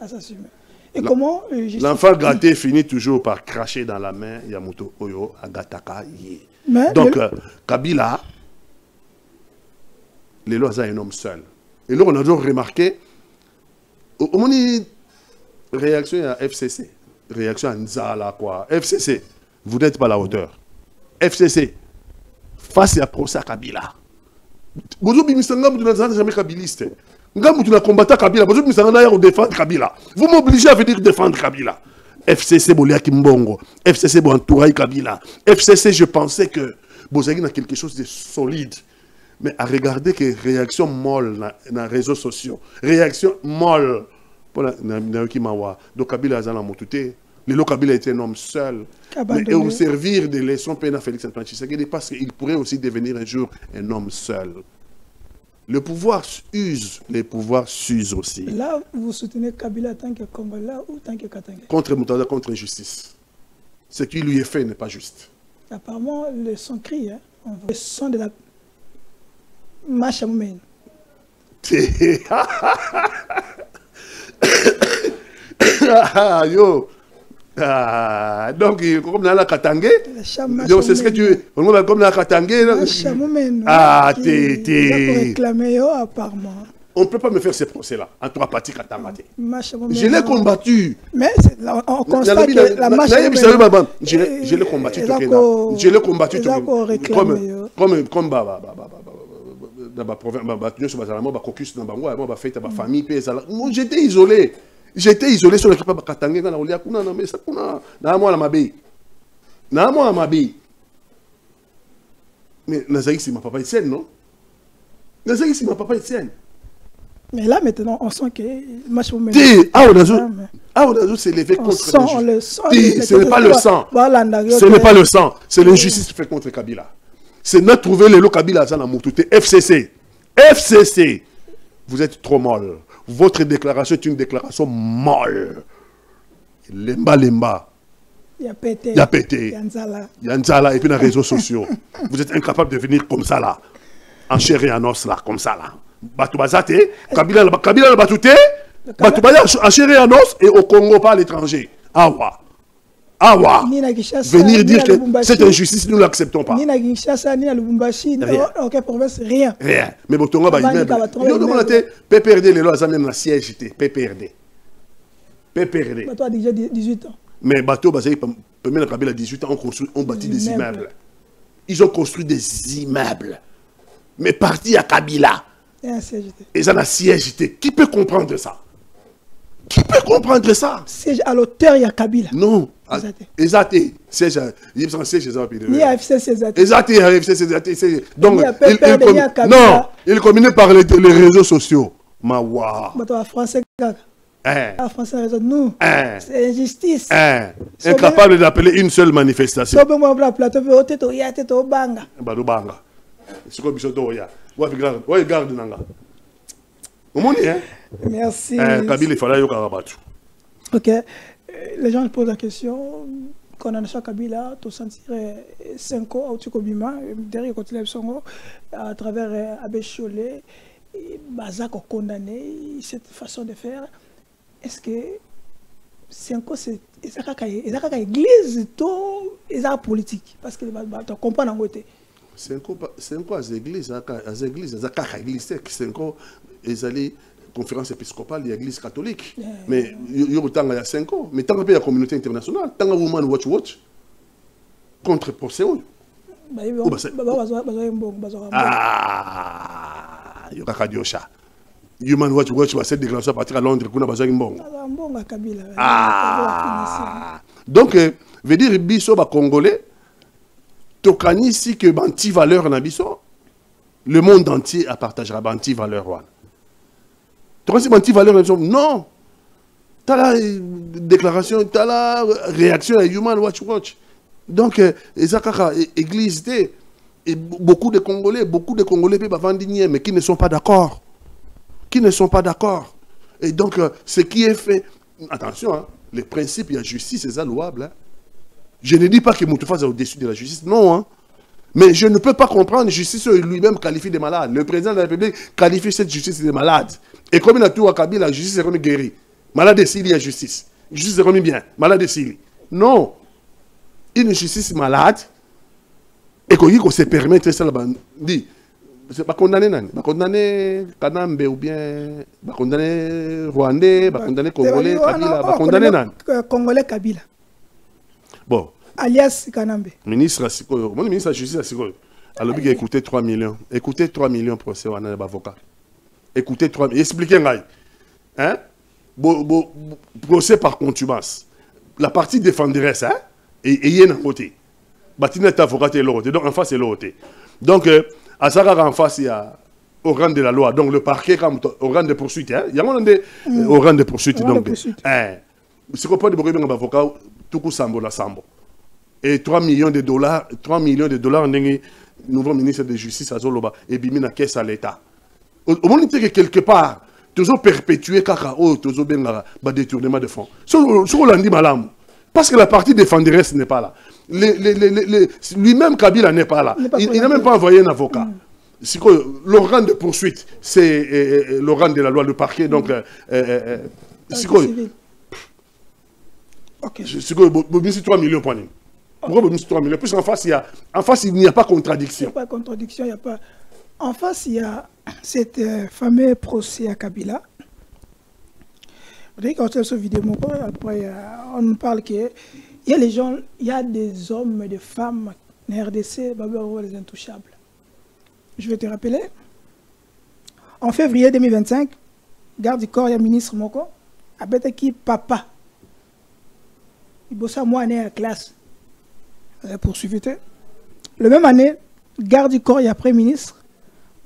Speaker 4: Assassiné. Et comment
Speaker 2: l'enfant gâté finit toujours par cracher dans la main Yamuto Oyo Agataka. Donc, Kabila, les lois sont un homme seul. Et là, on a toujours remarqué, au moment de réaction à FCC, réaction à Nzala, quoi. FCC, vous n'êtes pas à la hauteur. FCC, face à procès à Kabila. Vous n'êtes jamais kabiliste. Vous combattu Kabila, vous défendre Kabila. Vous m'obligez à venir défendre Kabila. FCC Bolia Kimbongo, FCC Boantourai Kabila. FCC, je pensais que vous avez quelque chose de solide. Mais à regarder que réaction molle dans les réseaux sociaux, réaction molle pour donc Kabila a dans Motouté. Le Kabila était un homme seul. Mais au servir de leçons à Félix Antoine Tshisekedi parce qu'il pourrait aussi devenir un jour un homme seul. Le pouvoir use, les pouvoirs s'usent aussi.
Speaker 4: Là, vous soutenez Kabila tant que Congolais ou tant que Katanga?
Speaker 2: Contre Moutada, contre injustice. Ce qui lui est fait n'est pas juste.
Speaker 4: Apparemment, le son crie, hein? Le son de la Machamoumène.
Speaker 2: Yo. Donc, comme dans la Katangé, c'est ce que tu veux. Comme dans la Katangé. Ah,
Speaker 4: apparemment.
Speaker 2: On ne peut pas me faire ces procès-là, en trois parties Katangate. Je l'ai combattu.
Speaker 4: Mais on constate que la Machamoumène.
Speaker 2: Je l'ai combattu. Je l'ai combattu. Comme j'étais isolé. J'étais isolé sur le Kipa Katangé dans la Olia Kuna, mais ça Kuna, dans moi la Mabé. Dans moi la Mabé. Mais Nazari, c'est ma papa Etienne, non? Nazari, c'est ma papa Etienne.
Speaker 4: Mais là, maintenant, on sent que le match vous
Speaker 2: Onazo s'est levé contre l'injustice. Ce n'est pas le sang. Ce n'est pas le sang. C'est l'injustice faite contre Kabila. C'est notre trouvé le lot Kabila Zana Moutouté. FCC. FCC. Vous êtes trop molle. Votre déclaration est une déclaration molle. Lemba, lemba.
Speaker 4: Il y a pété.
Speaker 2: Il y a pété.
Speaker 4: Il y a Nzala.
Speaker 2: Il y a Nzala et puis dans les réseaux sociaux. Vous êtes incapable de venir comme ça là. En chair et en os là, comme ça là. Batoubazate, Kabila le batouté, Batoubazate en chair et en os et au Congo pas à l'étranger. Awa. Awa. Venir dire que cette injustice, nous ne l'acceptons pas.
Speaker 4: Ni na Kinshasa, ni à Lubumbashi, ni dans aucune province, rien.
Speaker 2: Rien. Mais Botonga va y mettre. Nous demandons PPRD, les lois, ça même la siège, PPRD. PPRD.
Speaker 4: Bateau a déjà 18 ans.
Speaker 2: Mais Bateau, Kabila a 18 ans, on bâtit des immeubles. Ils ont construit des immeubles. Mais parti à Kabila. Et ça n'a siège. Qui peut comprendre ça? Qui peut comprendre ça?
Speaker 4: Siège à l'auteur, il y a Kabila.
Speaker 2: Non. Exacté. Siège à FCC.
Speaker 4: Ni à FCC.
Speaker 2: Exacté, à FCC. Donc,
Speaker 4: non,
Speaker 2: il communique par les réseaux sociaux. Mawa.
Speaker 4: Bateau français. Français raison nous. C'est injustice.
Speaker 2: Incapable d'appeler une seule manifestation.
Speaker 4: Merci. Ok. Les gens posent la question. Quand on a Kabila, tu sentirais 5 ans au Tukobima, derrière côté Songo, à travers Abbé Cholé, Bazak a condamné cette façon de faire. Est-ce que 5 ans, c'est une église ou une politique? Parce que tu comprends en côté.
Speaker 2: 5 ans, les églises, les églises, 5 ans, ils allaient conférence épiscopale, l'église catholique. Mais il y a 5 ans. Mais tant que la communauté internationale, tant que Woman Watch contre Procéo. Ah, il y a Kadiosha. Human Watch va cette déclaration à partir à Londres, qu'on a besoin de bon. Donc, veut dire biso ba congolais, tokani ici que banti valeur na biso, le monde entier a partagera banti valeur wan. Tokani banti valeur na biso, non. T'as la déclaration, t'as la réaction à Human Watch. Donc, ezakaka église et beaucoup de Congolais peuvent vendre mais qui ne sont pas d'accord. Et donc, ce qui est fait, attention, hein, les principes, il y a justice, c'est ça louable. Hein. Je ne dis pas que Moutoufa est au-dessus de la justice, non. Hein. Mais je ne peux pas comprendre la justice lui-même qualifie de malade. Le président de la République qualifie cette justice de malade. Et comme il a tout à Kabila, la justice est remise guérie. Malade de Sili, il y a justice. Justice est remise bien. Malade de Sili. Non. Une justice malade, et qu'on se permet ça, dit. C'est pas condamné, pas condamné Kanambe ou bien pas condamné Rwandais, pas condamné Congolais, Kabila, pas condamné
Speaker 4: Congolais Kabila.
Speaker 2: Bon.
Speaker 4: Alias Kanambe.
Speaker 2: Ministre Asiko, mon ministre de la Justice Asiko, alors qu'il a écouté 3 millions. Écoutez 3 millions procès à un avocat. Écoutez 3 millions. Expliquez-moi. Hein? Procès par contumace. La partie défenderesse, hein? Et il y a un côté. Batinet avocat est l'autre. Donc en face, c'est l'autre. Donc, à Sarah en face, il y a au rang de la loi. Donc le parquet, comme au rang de poursuite. Hein? Il y a un au rang de poursuite. Donc, c'est qu'on peut dire que avocat, tout coup sambo la sambo. Et 3 millions de dollars, on a un nouveau ministre de Justice à Zoloba et bimi na caisse à l'État. Au moins, que quelque part, toujours perpétuer kakao, toujours bien détournement de fonds. Sur l'andi malam. Parce que la partie défenderesse n'est pas là. Lui-même, Kabila n'est pas là. Il n'a même pas envoyé un avocat. Le rang de poursuite, c'est le rang de la loi, le parquet. Donc, c'est quoi? C'est quoi? 3 millions pour nous. Pourquoi 3 millions? Plus en face, il n'y a pas contradiction.
Speaker 4: Il n'y a pas contradiction. En face, il y a cet fameux procès à Kabila. Vous voyez, quand on se vidéo, après, on nous parle qu'il y a les gens, il y a des hommes et des femmes en RDC, les intouchables. Je vais te rappeler. En février 2025, garde du corps, il y a un ministre Moko, avec qui papa. Il bosse à moi année à classe. Poursuivité. Le même année, garde du corps et après ministre,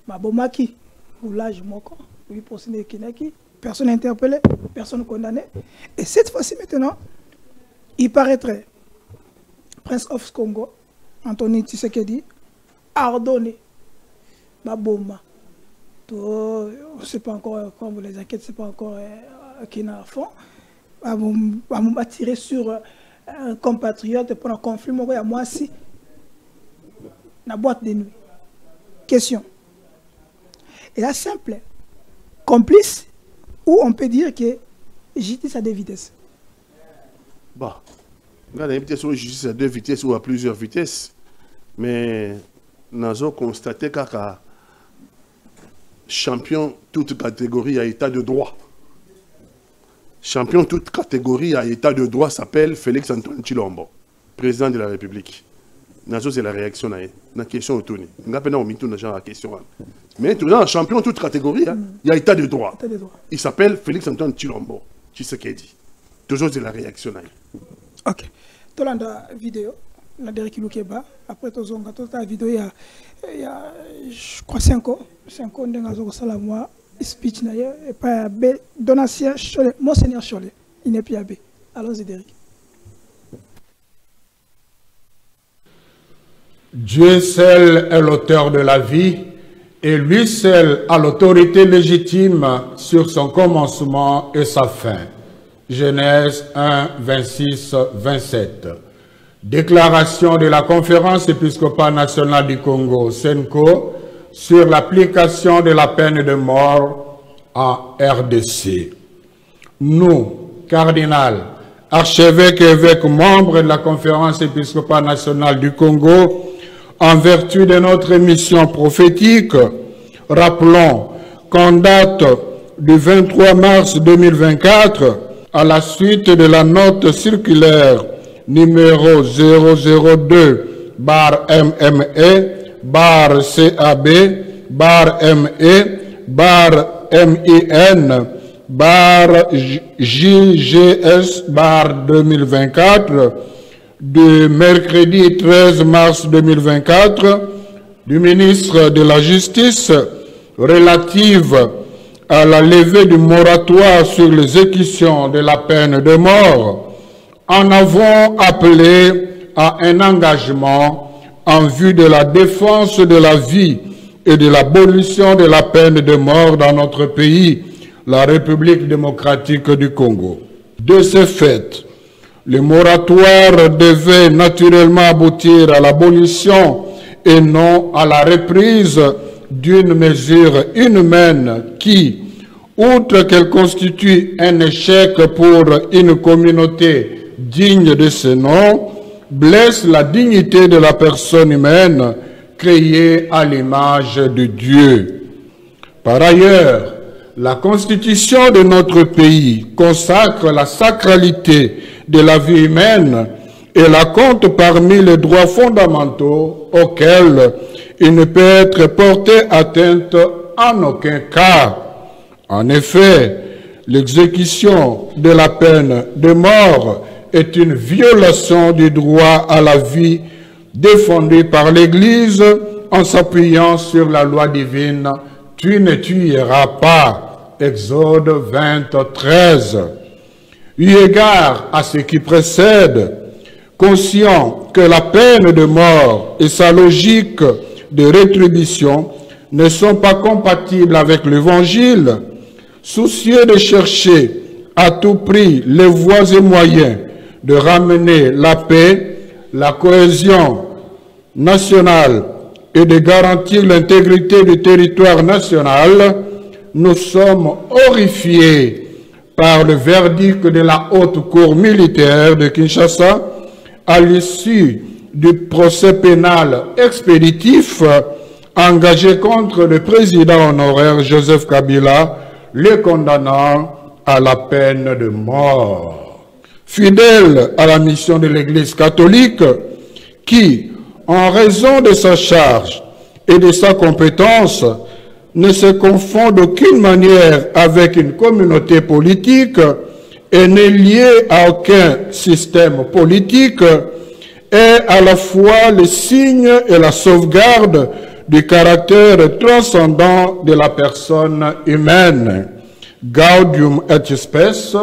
Speaker 4: Babomaki, Oulage Moko, lui procédé Kinaki, personne interpellé, personne condamné. Et cette fois-ci maintenant, il paraîtrait, Prince of Congo, Anthony Tshisekedi, ordonné, Baboma. On ne sait pas encore, comme les enquêtes, c'est pas encore qui est à fond. On va tirer sur un compatriote pour un conflit, moi aussi, la boîte de nuit. Question. Et là, simple. Complice, ou on peut dire que justice à deux vitesses.
Speaker 2: Bon. Regarde, il y a une vitesse justice à deux vitesses ou à plusieurs vitesses. Mais nous avons constaté qu'un champion toute catégorie à état de droit. Champion toute catégorie à état de droit s'appelle Félix Antoine Tshilombo, président de la République. C'est la réaction à la question autour. Nous avons mis tout la question. Mais tout le champion toute catégorie, il y a état de droit. Il s'appelle Félix Antoine Tshilombo. Tu sais ce qu'il dit. Toujours c'est la réaction à
Speaker 4: ok. Tout la vidéo, la dernière qui est bas. Après tout la vidéo, il y a je crois 5 ans. 5 ans, dans la moi. Speech et pas donatien Cholet, Monseigneur Cholet, il n'est plus à B. Allons-y, Derek.
Speaker 3: Dieu seul est l'auteur de la vie et lui seul a l'autorité légitime sur son commencement et sa fin. Genèse 1, 26, 27. Déclaration de la Conférence épiscopale nationale du Congo, SENCO, sur l'application de la peine de mort en RDC. Nous, cardinal, archevêque et évêque, membres de la Conférence épiscopale nationale du Congo, en vertu de notre mission prophétique, rappelons qu'en date du 23 mars 2024, à la suite de la note circulaire numéro 002-ME/CAB/ME/JGS/2024 du mercredi 13 mars 2024 du ministre de la Justice relative à la levée du moratoire sur l'exécution de la peine de mort, en avons appelé à un engagement en vue de la défense de la vie et de l'abolition de la peine de mort dans notre pays, la République démocratique du Congo. De ce fait, le moratoire devait naturellement aboutir à l'abolition et non à la reprise d'une mesure inhumaine qui, outre qu'elle constitue un échec pour une communauté digne de ce nom, blesse la dignité de la personne humaine créée à l'image de Dieu. Par ailleurs, la Constitution de notre pays consacre la sacralité de la vie humaine et la compte parmi les droits fondamentaux auxquels il ne peut être porté atteinte en aucun cas. En effet, l'exécution de la peine de mort est une violation du droit à la vie défendu par l'Église en s'appuyant sur la loi divine « Tu ne tueras pas » Exode 20:13. Eu égard à ce qui précède, conscient que la peine de mort et sa logique de rétribution ne sont pas compatibles avec l'Évangile, soucieux de chercher à tout prix les voies et moyens de ramener la paix, la cohésion nationale et de garantir l'intégrité du territoire national, nous sommes horrifiés par le verdict de la Haute Cour militaire de Kinshasa à l'issue du procès pénal expéditif engagé contre le président honoraire Joseph Kabila, le condamnant à la peine de mort. Fidèle à la mission de l'Église catholique, qui, en raison de sa charge et de sa compétence, ne se confond d'aucune manière avec une communauté politique et n'est liée à aucun système politique, est à la fois le signe et la sauvegarde du caractère transcendant de la personne humaine. Gaudium et Spes,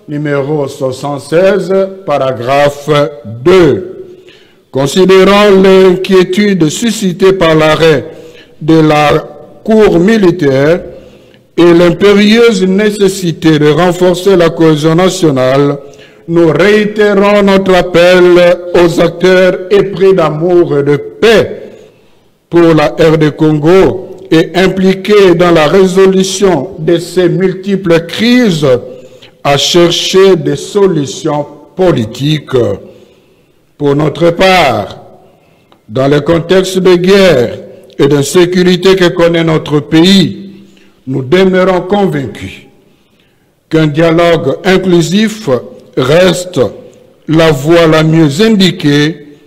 Speaker 3: numéro 76, paragraphe 2. Considérant l'inquiétude suscitée par l'arrêt de la Cour militaire et l'impérieuse nécessité de renforcer la cohésion nationale, nous réitérons notre appel aux acteurs épris d'amour et de paix pour la RD Congo et impliqués dans la résolution de ces multiples crises à chercher des solutions politiques. Pour notre part, dans le contexte de guerre et d'insécurité que connaît notre pays, nous demeurons convaincus qu'un dialogue inclusif reste la voie la mieux indiquée,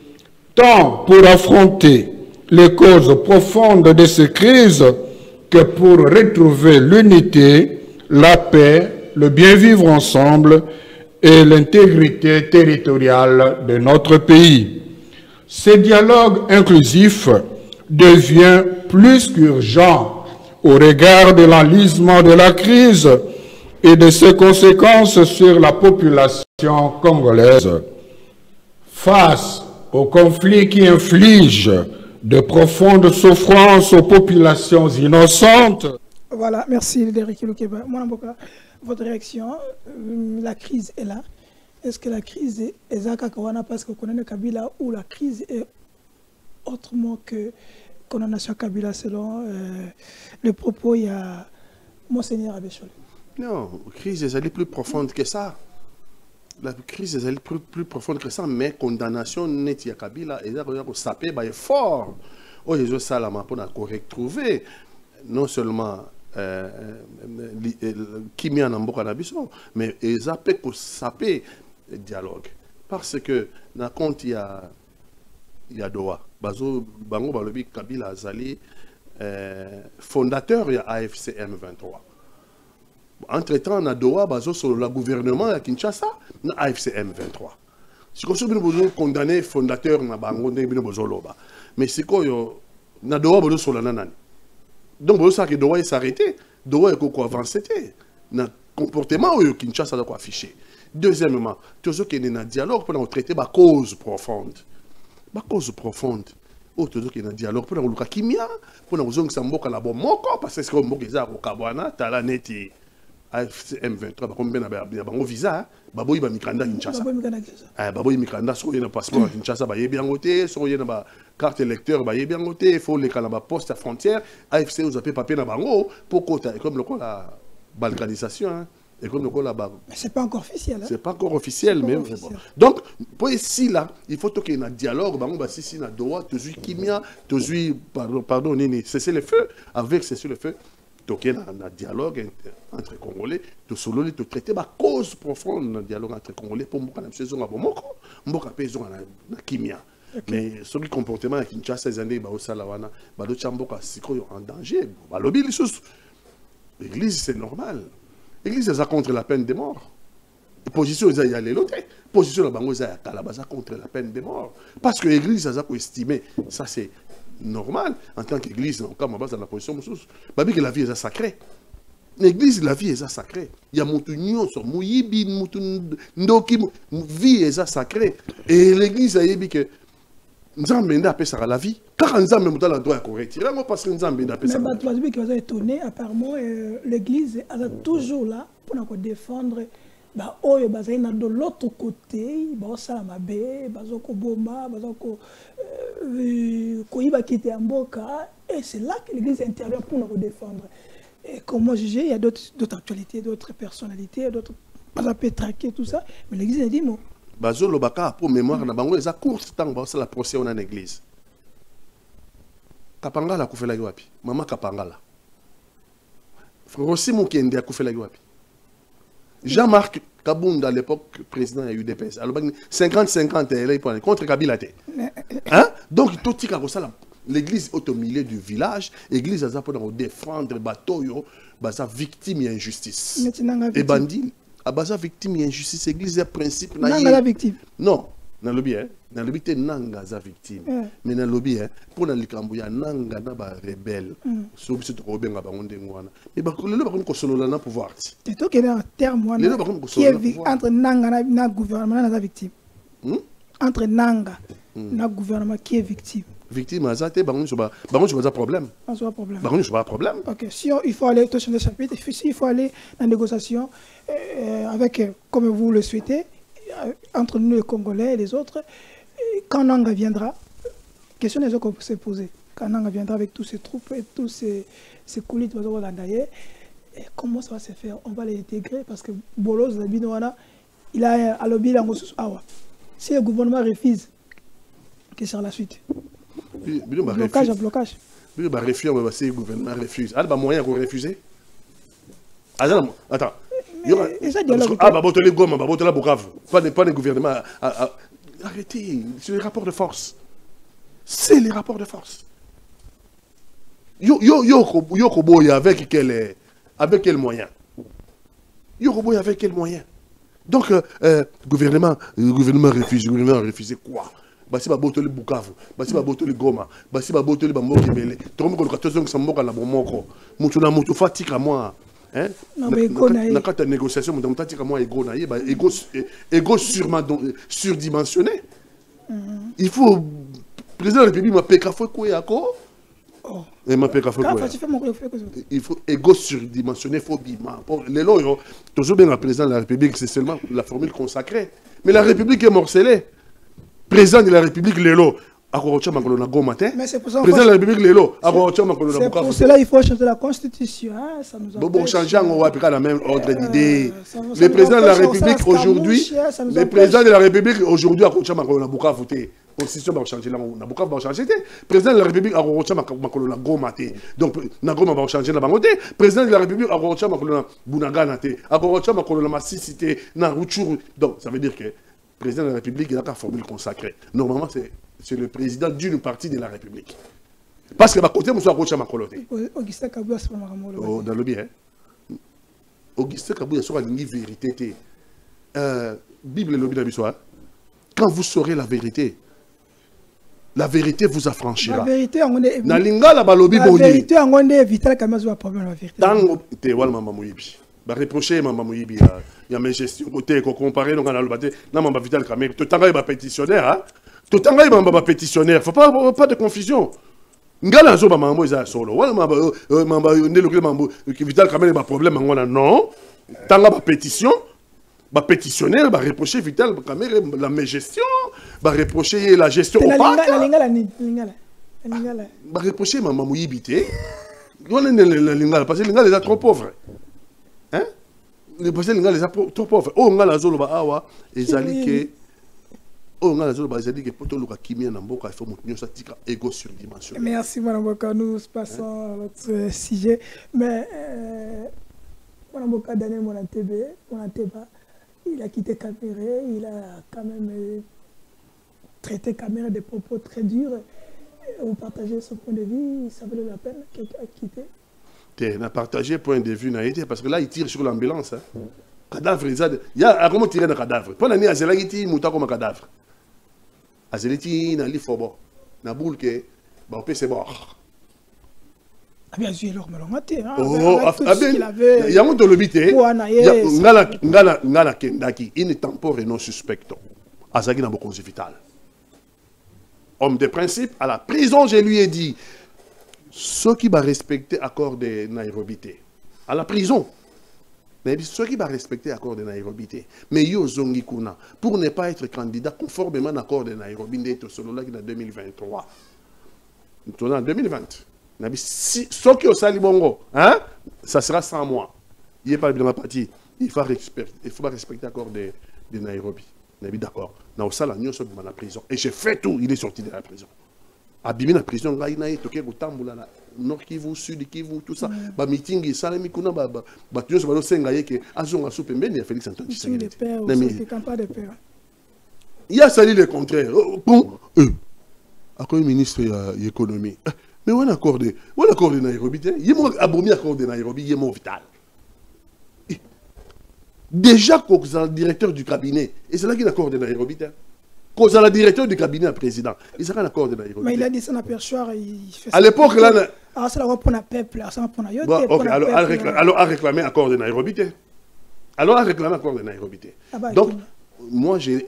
Speaker 3: tant pour affronter les causes profondes de ces crises que pour retrouver l'unité, la paix, le bien-vivre ensemble et l'intégrité territoriale de notre pays. Ce dialogue inclusif devient plus qu'urgent au regard de l'enlisement de la crise et de ses conséquences sur la population congolaise. Face aux conflits qui infligent de profondes souffrances aux populations innocentes.
Speaker 4: Voilà, merci Derek Lukeba. Mwanamboka, votre réaction, la crise est là. Est-ce que la crise est Zakawana parce que connaît Kabila ou la crise est autrement que condamnation Kabila selon le propos il y a Monseigneur Abéchole?
Speaker 2: Non, la crise est plus profonde que ça. La crise est plus profonde que ça, mais condamnation net ya Kabila et là on sapé ba fort. Oh les autres salama pour retrouver non seulement qui mis en amboka na biso, mais ils appellent pour saper dialogue parce que na compte il y a Doha bazo bango balobi Kabila azali fondateur ya AFC M23. Entre-temps, na Doha, sur le gouvernement à Kinshasa, na AFC M23. Si vous avez condamné fondateur na bango mais c'est quoi na Doha sur la nanani. Donc vous savez que Doha s'arrêter, Doha est avancé na comportement où Kinshasa doit afficher. Deuxièmement, tout ce qui est dans dialogue pour traiter la cause profonde. La cause profonde. Tout ce qui est dans dialogue pour nous kimia, pour nous dire que ça mboka la bon moko parce que c'est comme mboka za ko kabwana tala neti AFC M23 bakombena bango visa baboyi ba mikanda Kinshasa baboyi mikanda so yena passeport Kinshasa ba yebi angote so yena ba carte électeur ba yebi angote faut les kala ba poste à frontière AFC vous appelez papier na bango pour kota comme le la balkanisation et comme le la
Speaker 4: mais c'est pas encore officiel
Speaker 2: c'est pas encore officiel mais bon. Donc pour ici là il faut qu'il y ait un dialogue bango ba sisi na Doha tozui kimia tozui pardon nini cesser le feu avec cesser le feu toquer un dialogue entre Congolais, de solo de traiter la cause profonde dans dialogue entre Congolais pour moi quand saison à Bomoko, mboka peso na kimia. Mais ce qui comportement à Kinshasa ces années ba osalawana, ba do chamboka siko en danger, ba lobby les choses. L'église c'est normal. L'église est contre la peine de mort. Position ils y aller l'autre. Position la bango za kalabaza contre la peine de mort parce que l'église a estimé ça c'est normal en tant qu'église en cas base dans la position babi que la vie est sacrée. L'église la vie est sacrée. Il y a montunyo sur muyibi ndoki vie est sacrée et l'église a dit que Nzambe nda pesa la vie car Nzambe mutala droit à corriger parce que Nzambe nda pesa.
Speaker 4: Mais bato qui va étonné apparemment l'église elle est toujours là pour nous défendre. Bah oyo bazana de l'autre côté ba sala mabe bazoko bomba bazoko koyiba kité mboka et c'est là que l'église intervient pour nous défendre. Et comment juger, il y a d'autres actualités, d'autres personnalités, d'autres pas peut traquer tout ça, mais l'église a dit non.
Speaker 2: Bazolo baka pour mémoire na bango eza courte temps ba la procès on en église. Kapangala kufela wapi? Mama Kapangala. Frossi Mukende a kufela wapi? Jean-Marc Kabunda, à l'époque, président de l'UDPS. Alors, 50-50 contre Kabila. Hein? Donc, tout l'église est au milieu du village. L'église a pour défendre les bateaux, les victimes d'injustice. Et bandit, à base victime d'injustice, l'église est principe.
Speaker 4: Non, la victime.
Speaker 2: Non. Dans le lobby, hein? Dans le lobby, tu es nanga za victime. Mais dans le lobby, pour la likambo, il y a nanga na ba rebelle. Sauf si tu as bien abandonné ngwana. Mais bah, le lobby comme solo là pouvoir.
Speaker 4: C'est toi qui est un terme qui est entre nanga na gouvernement na victime. Entre nanga na gouvernement qui est victime.
Speaker 2: Victime, azate, bah on je pas problème.
Speaker 4: On se problème.
Speaker 2: Bah on je pas problème.
Speaker 4: Ok, si il faut aller changer de chapitre, il faut aller dans la négociation avec comme vous le souhaitez. Entre nous les Congolais et les autres, quand Nanga viendra, question des autres qu'on peut se poser. Quand Nanga viendra avec tous ses troupes et tous ces coulis de comment ça va se faire? On va les intégrer parce que Bolos, il a à lobby là. Si le gouvernement refuse, qu'est-ce que la suite? Blocage à blocage.
Speaker 2: Si le gouvernement refuse, il y a moyen de refuser. Attends. Ah, bah, les gommes, bah, la Bukavu. Pas de gouvernement. Arrêtez, c'est les rapports de force. C'est les rapports de force. Koboya avec quel moyen? Koboya avec quel moyen? Donc, le gouvernement refuse. Le gouvernement a refusé quoi? Basi ba botoli Bukavu, basi ba botoli Goma, basi ba botoli ba Mboka Bele. Tout le monde a 14 ans Mboka na bomoko. Mutu na mutu fatigue à moi. Hein? Na kata négociation mutu fatigue à moi ego na ego surdimensionné. Il faut président de la République m'a peka fo ko yako. Oh, et m'a peka fo ko. Il faut ego surdimensionné faut bima. Les loyo toujours bien le président de la République, c'est seulement la formule consacrée. Mais la République est morcelée. Président de la République, Lélo, président de la République, Lélo,
Speaker 4: c'est pour cela qu'il faut changer la Constitution. Ça nous
Speaker 2: bon, changer, on va appliquer la même ordre d'idée. Le président de la République aujourd'hui, le président de la République aujourd'hui, on a voté. Constitution va changer là, on a beaucoup va changer. Président de la République, on a Goma. Donc, na Goma va changer là, président de la République, on a Bunagana, on a Massicité, na Ruchuru. Donc, ça veut dire que le président de la République, il a une formule consacrée. Normalement, c'est le président d'une partie de la République. Parce que, côté, nous sommes à Makoloté.
Speaker 4: Augustin Kabou, c'est pas mal.
Speaker 2: Dans le bien. Augustin Kabou, il y a une vérité. Bible et le Bible, quand vous saurez la vérité vous affranchira. La vérité, on est. La vérité,
Speaker 4: on est vital quand même, problème la vérité.
Speaker 2: Tango, te wal mama moyibi. Ba reprocher mama moyibi ya mes gestions côté ko comparer donc na lobaté na mama vital quand même. Totanga ba pétitionnaire hein. Totanga ba pétitionnaire, faut pas de confusion. Ngala zo ba mama eza solo. Wala mama ne lokle mama vital quand même ba problème ngona non. Tanga ba pétition. Bah pétitionnaire, bah reprocher Vital, la gestion, bah reprocher la gestion opaque. Bah reprocher maman Mouyibité. On est l'ingala parce que l'ingala est trop pauvre. Hein? Parce que l'ingala est trop pauvre. Oh ngala zolo ba awa ezali ke oh ngala zolo ba ezali ke poto luka kimia na mboka il faut monter ça tika ego surdimensionné.
Speaker 4: Merci madame Boka, nous passons à notre sujet mais madame Boka Daniel Monateba il a quitté Caméré, il a quand même traité Caméré des propos très durs. Vous partagez ce point de vue, ça valait la peine qu'il a quitté?
Speaker 2: On a partagé point de vue, parce que là, il tire sur l'ambulance. Cadavre, il y a comment tirer un cadavre. Pendant l'année, Azelagiti, il comme un cadavre. Azelagiti, il a fobo. Il a boule que, on peut se voir.
Speaker 4: Ah bien sûr, alors, mais
Speaker 2: il y a un de l'obité. Ngala Kendaki, il est temporaire et non suspecto. Azagi n'a pas de vital. Homme de principe, à la prison, je lui ai dit, ceux qui vont respecter l'accord de Nairobi, à la prison, mais ceux qui vont respecter l'accord de Nairobi, mais yo zongi kuna, pour ne pas être candidat conformément à l'accord de Nairobi, en 2023. Nous sommes en 2020. Si ceux qui ont sali bongo, hein, ça sera 100 mois. Il n'est pas de ma partie. Il faut respecter l'accord de Nairobi. D'accord. Dans le salon, nous sommes dans la prison. Et j'ai fait tout. Il est sorti de la prison. Abîmé la prison, il y a toqué au Tamboula, Nord Kivu, Sud Kivu, tout ça. Bah meeting, il s'est mis kuna, bah tu sais, bah c'est que Azon a soupé, mais il y a Félix Antoine Tshisekedi. Il y a sali le contraire. Bon, à quoi le ministre de l'économie? Mais où est l'accord de Nairobi? Il y a un abomi accord de Nairobi, il y a mon vital. Déjà, le directeur du cabinet, et c'est là qu'il y a l'accord de Nairobi. cause à la directeur du cabinet à président. Il sera un accord de Nairobi.
Speaker 4: Mais il a dit ça dans perchoir, il fait ça.
Speaker 2: À l'époque, là...
Speaker 4: Ah, c'est la pour la peuple, ça va pour la
Speaker 2: bon, ok, alors à réclamer accord de Nairobi. Alors à réclamer accord de Nairobi. Donc, moi, j'ai...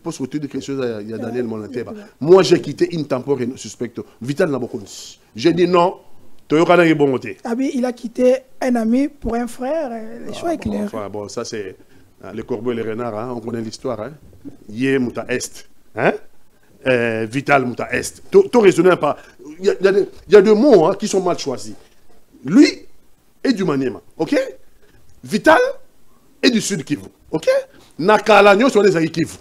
Speaker 2: Pour se retourner quelque chose, il y a Daniel Monateba. Moi, j'ai quitté une temporaire suspecte. Vital Nabokonis. J'ai dit non. Ah
Speaker 4: oui, il a quitté un ami pour un frère. Le choix est clair.
Speaker 2: Enfin, bon, ça c'est les corbeaux et les renards. Hein, on connaît l'histoire. Hein. Yé Mouta Est. Hein? Vital Mouta Est. Tout raisonné pas. Il y a deux mots hein, qui sont mal choisis. Lui est du Maniema. Ok? Vital est du Sud Kivu. Ok? Nakalanyo sont des Kivu.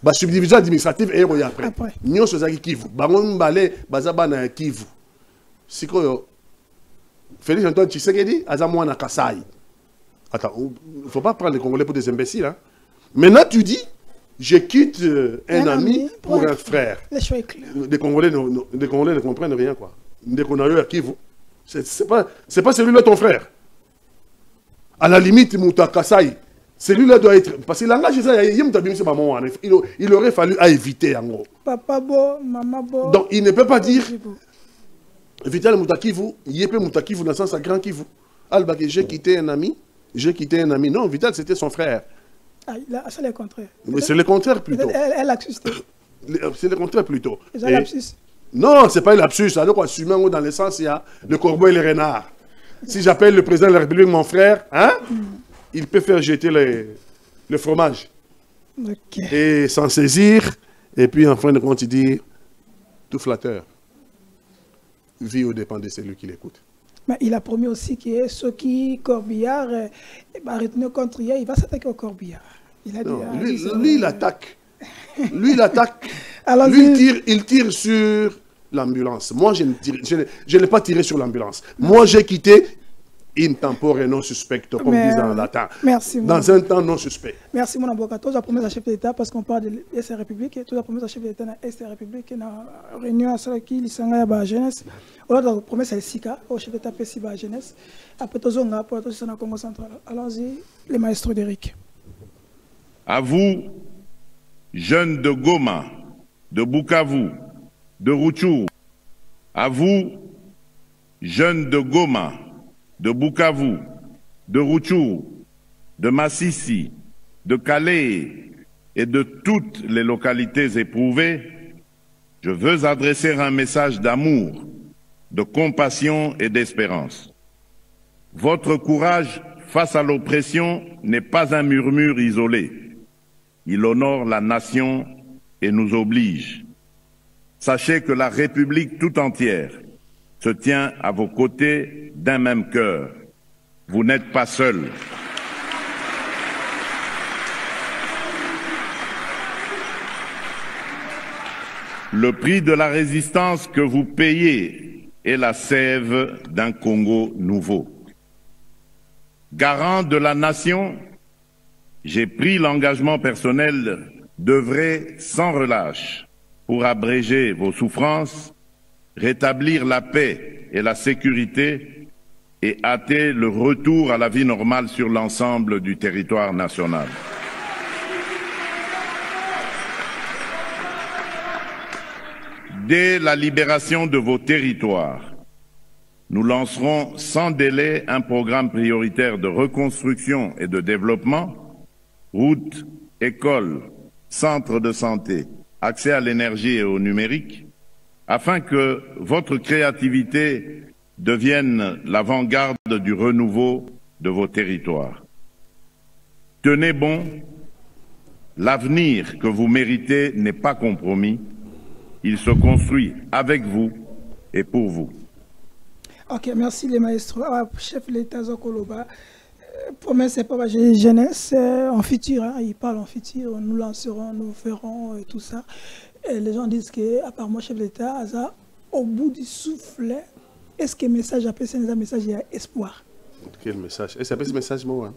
Speaker 2: La subdivision administrative est après. Nous sommes à Kivu. Bangon Balé, Bazaba na Kivu. Si Félix Antoine Tshisekedi, Azamouan na Kasai. Attends, il ne faut pas prendre les Congolais pour des imbéciles. Hein. Maintenant, tu dis, je quitte un ami pour un frère.
Speaker 4: Le choix est clair.
Speaker 2: Les Congolais ne comprennent rien, quoi. Dès qu'on a eu à Kivu, c'est pas celui-là ton frère. À la limite, Mouta Kasai. Celui-là doit être... Parce que le langage, il aurait fallu à éviter, en gros.
Speaker 4: Papa beau, maman beau.
Speaker 2: Donc, il ne peut pas dire... Vital Moutakivu, Yépé Moutakivu, dans le sens à Grand Kivu. Albaki, j'ai quitté un ami. Non, Vital, c'était son frère.
Speaker 4: Ah, c'est le contraire.
Speaker 2: Mais c'est le contraire, plutôt.
Speaker 4: Elle a assisté.
Speaker 2: C'est le contraire, plutôt.
Speaker 4: C'est lapsus.
Speaker 2: Non, c'est pas un lapsus. Alors, assumons dans le sens, il y a le corbeau et le renard. Si j'appelle le président de la République mon frère, hein? Il peut faire jeter le fromage.
Speaker 4: Okay.
Speaker 2: Et s'en saisir. Et puis, en fin de compte, il dit, tout flatteur. Vie au dépend de celui qui l'écoute.
Speaker 4: Mais il a promis aussi que ceux qui, Corbillard, retenir contre hier, il va s'attaquer au Corbillard. Il a
Speaker 2: non,
Speaker 4: dit,
Speaker 2: lui, il attaque. Lui, il attaque.
Speaker 4: Alors,
Speaker 2: lui, il tire sur l'ambulance. Moi, je n'ai pas tiré sur l'ambulance. Moi, j'ai quitté in tempore non suspecto, comme disent en latin.
Speaker 4: Merci.
Speaker 2: Dans un temps non suspect.
Speaker 4: Merci, mon avocat. Tous les promesses à chef d'État, parce qu'on parle de l'Est République, tous les promesses à chef d'État dans l'Est République, dans la réunion à celle qui s'engage à la jeunesse. On a la promesse à SICA, au chef d'État PSI à la jeunesse. Après, tous les pour tous les Congo central. Allons-y, les maestros d'Éric.
Speaker 5: À vous, jeunes de Goma, de Bukavu, de Rutshuru. À vous, jeunes de Goma, de Bukavu, de Rutshuru, de Masisi, de Calais et de toutes les localités éprouvées, je veux adresser un message d'amour, de compassion et d'espérance. Votre courage face à l'oppression n'est pas un murmure isolé. Il honore la nation et nous oblige. Sachez que la République tout entière se tient à vos côtés d'un même cœur. Vous n'êtes pas seuls. Le prix de la résistance que vous payez est la sève d'un Congo nouveau. Garant de la nation, j'ai pris l'engagement personnel d'œuvrer sans relâche pour abréger vos souffrances, rétablir la paix et la sécurité et hâter le retour à la vie normale sur l'ensemble du territoire national. Dès la libération de vos territoires, nous lancerons sans délai un programme prioritaire de reconstruction et de développement, routes, écoles, centres de santé, accès à l'énergie et au numérique, afin que votre créativité devienne l'avant-garde du renouveau de vos territoires. Tenez bon, l'avenir que vous méritez n'est pas compromis, il se construit avec vous et pour vous.
Speaker 4: Ok, merci les maestros. Chef de l'État Zokoloba, promesse c'est pas jeunesse en futur, hein, il parle en futur, nous lancerons, nous ferons et tout ça. Et les gens disent que, apparemment, chef de l'État, au bout du souffle, est-ce que le message après c'est un message il y a espoir?
Speaker 2: Quel message? Est-ce que c'est un message moi?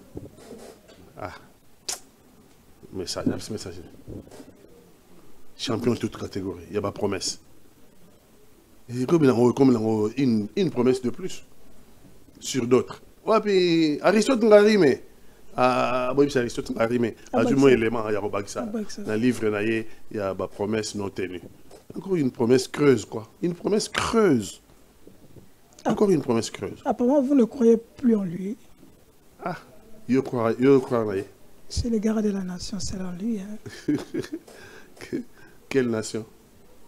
Speaker 2: Ah, message, c'est message. Champion de toute catégorie, il y a pas promesse. Et comme il a une promesse de plus sur d'autres. Ouais, puis Aristote nous a dit, mais Ah, oui, c'est Aristote qui a rimé. À du moins élément, il y a Robaksa. Dans le livre, il y a une promesse non tenue. Encore une promesse creuse, quoi. Une promesse creuse. Encore une promesse creuse.
Speaker 4: Apparemment, vous ne croyez plus en lui.
Speaker 2: Ah, je crois en lui.
Speaker 4: C'est le garde de la nation, c'est en lui. Hein.
Speaker 2: Quelle nation?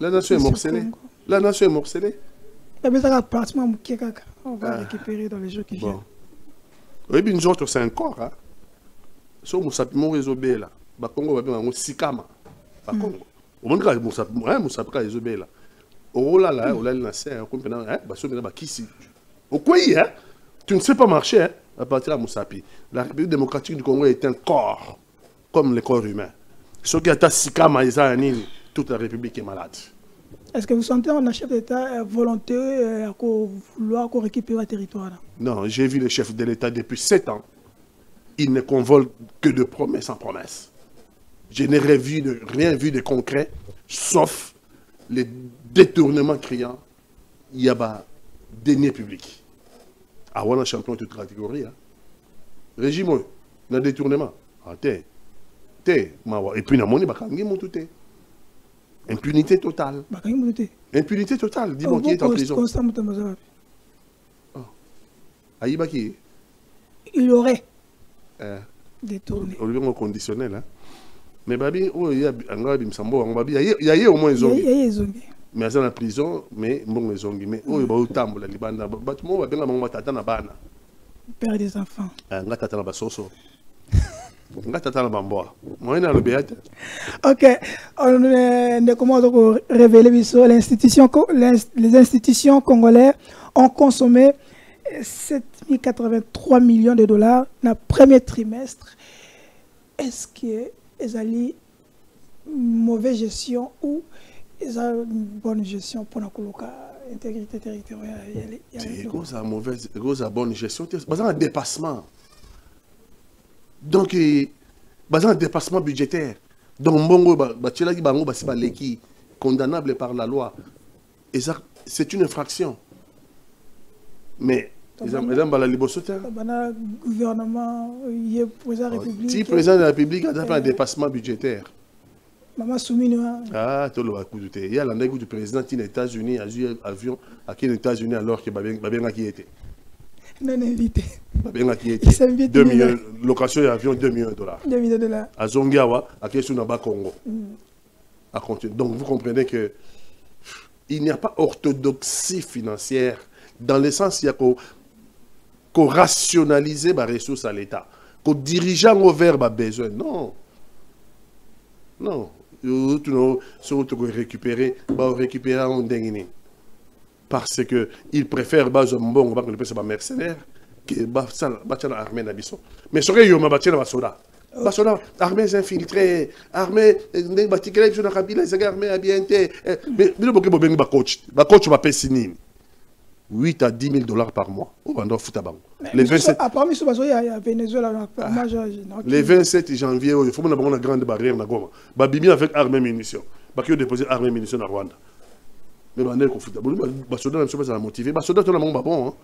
Speaker 2: La nation est morcelée. La nation est morcelée.
Speaker 4: On va récupérer dans les jours qui viennent.
Speaker 2: Oui, bien sûr, c'est un corps. Hein. Si on a un réseau B, là, Congo va bien un Sikama. Congo. Au moins, on a un réseau B, là. Oh là là, on a le nasser, on comprend, hein, au quoi, hein? Tu ne sais pas marcher, hein, à partir de Moussapi. La République démocratique du Congo est un corps, comme le corps humain. Ce qui est à Sikama, toute la République est malade.
Speaker 4: Est-ce que vous sentez un chef d'État volonté à vouloir récupérer le territoire?
Speaker 2: Non, j'ai vu le chef de l'État depuis 7 ans. Il ne convole que de promesses en promesses. Je n'ai rien vu de concret, sauf les détournements criants. Il y a des deniers publics. Ah, on a champion de toute catégorie. Hein. Régime, on a détournement. Ah, et puis, on a tout. Impunité totale. Impunité totale. Dis-moi qui est en prison. Aïbaki.
Speaker 4: Il aurait détourné.
Speaker 2: Au lieu de conditionnel. Hein. Mais Babi, il y a au moins les zombies. Mais ils sont en prison, mais bon les zombies. Mais il y a autant de libanda.
Speaker 4: Père des enfants. Ok, on commence à révéler les institutions congolaises ont consommé 7083 millions de dollars dans le premier trimestre. Est-ce qu'ils ont une mauvaise gestion ou ils ont une bonne gestion pour l'intégrité territoriale?
Speaker 2: C'est une bonne gestion, c'est un dépassement. Donc, un dépassement budgétaire. Donc, condamnable par la loi. Et ça, c'est une infraction. Mais, ils ont la liberté.
Speaker 4: Le gouvernement, le président de la République.
Speaker 2: Si le président de la République a fait un dépassement budgétaire.
Speaker 4: Maman Soumine.
Speaker 2: Ah, tout le monde. Il y a l'année où le président des États-Unis a eu un avion à les États-Unis alors que Babin qui était.
Speaker 4: Non invité.
Speaker 2: Il s'invite 2 millions, location d'avion 2 millions de dollars.
Speaker 4: 2 millions de dollars.
Speaker 2: À Zongiawa, à Kesunaba, Congo. À continuer. Donc vous comprenez que il n'y a pas orthodoxie financière dans le sens il y a qu'on rationalise les ressources à l'État, qu'on dirigeant au vers besoin. Non. Non. Si on récupérer en dengue. Parce qu'ils préfèrent les mercenaires que l'armée n'habite. Mais ce qu'il y a des soldats. Les soldats, armées infiltrées, armées, armées habientées. Mais le coach va payer 8 à 10 000 dollars par mois. Les 27 janvier, il faut une grande barrière. Babimi avec armée munitions. Bakio déposer armée munitions à Rwanda. Mais les soldats sont motivés. Les soldats sont bons.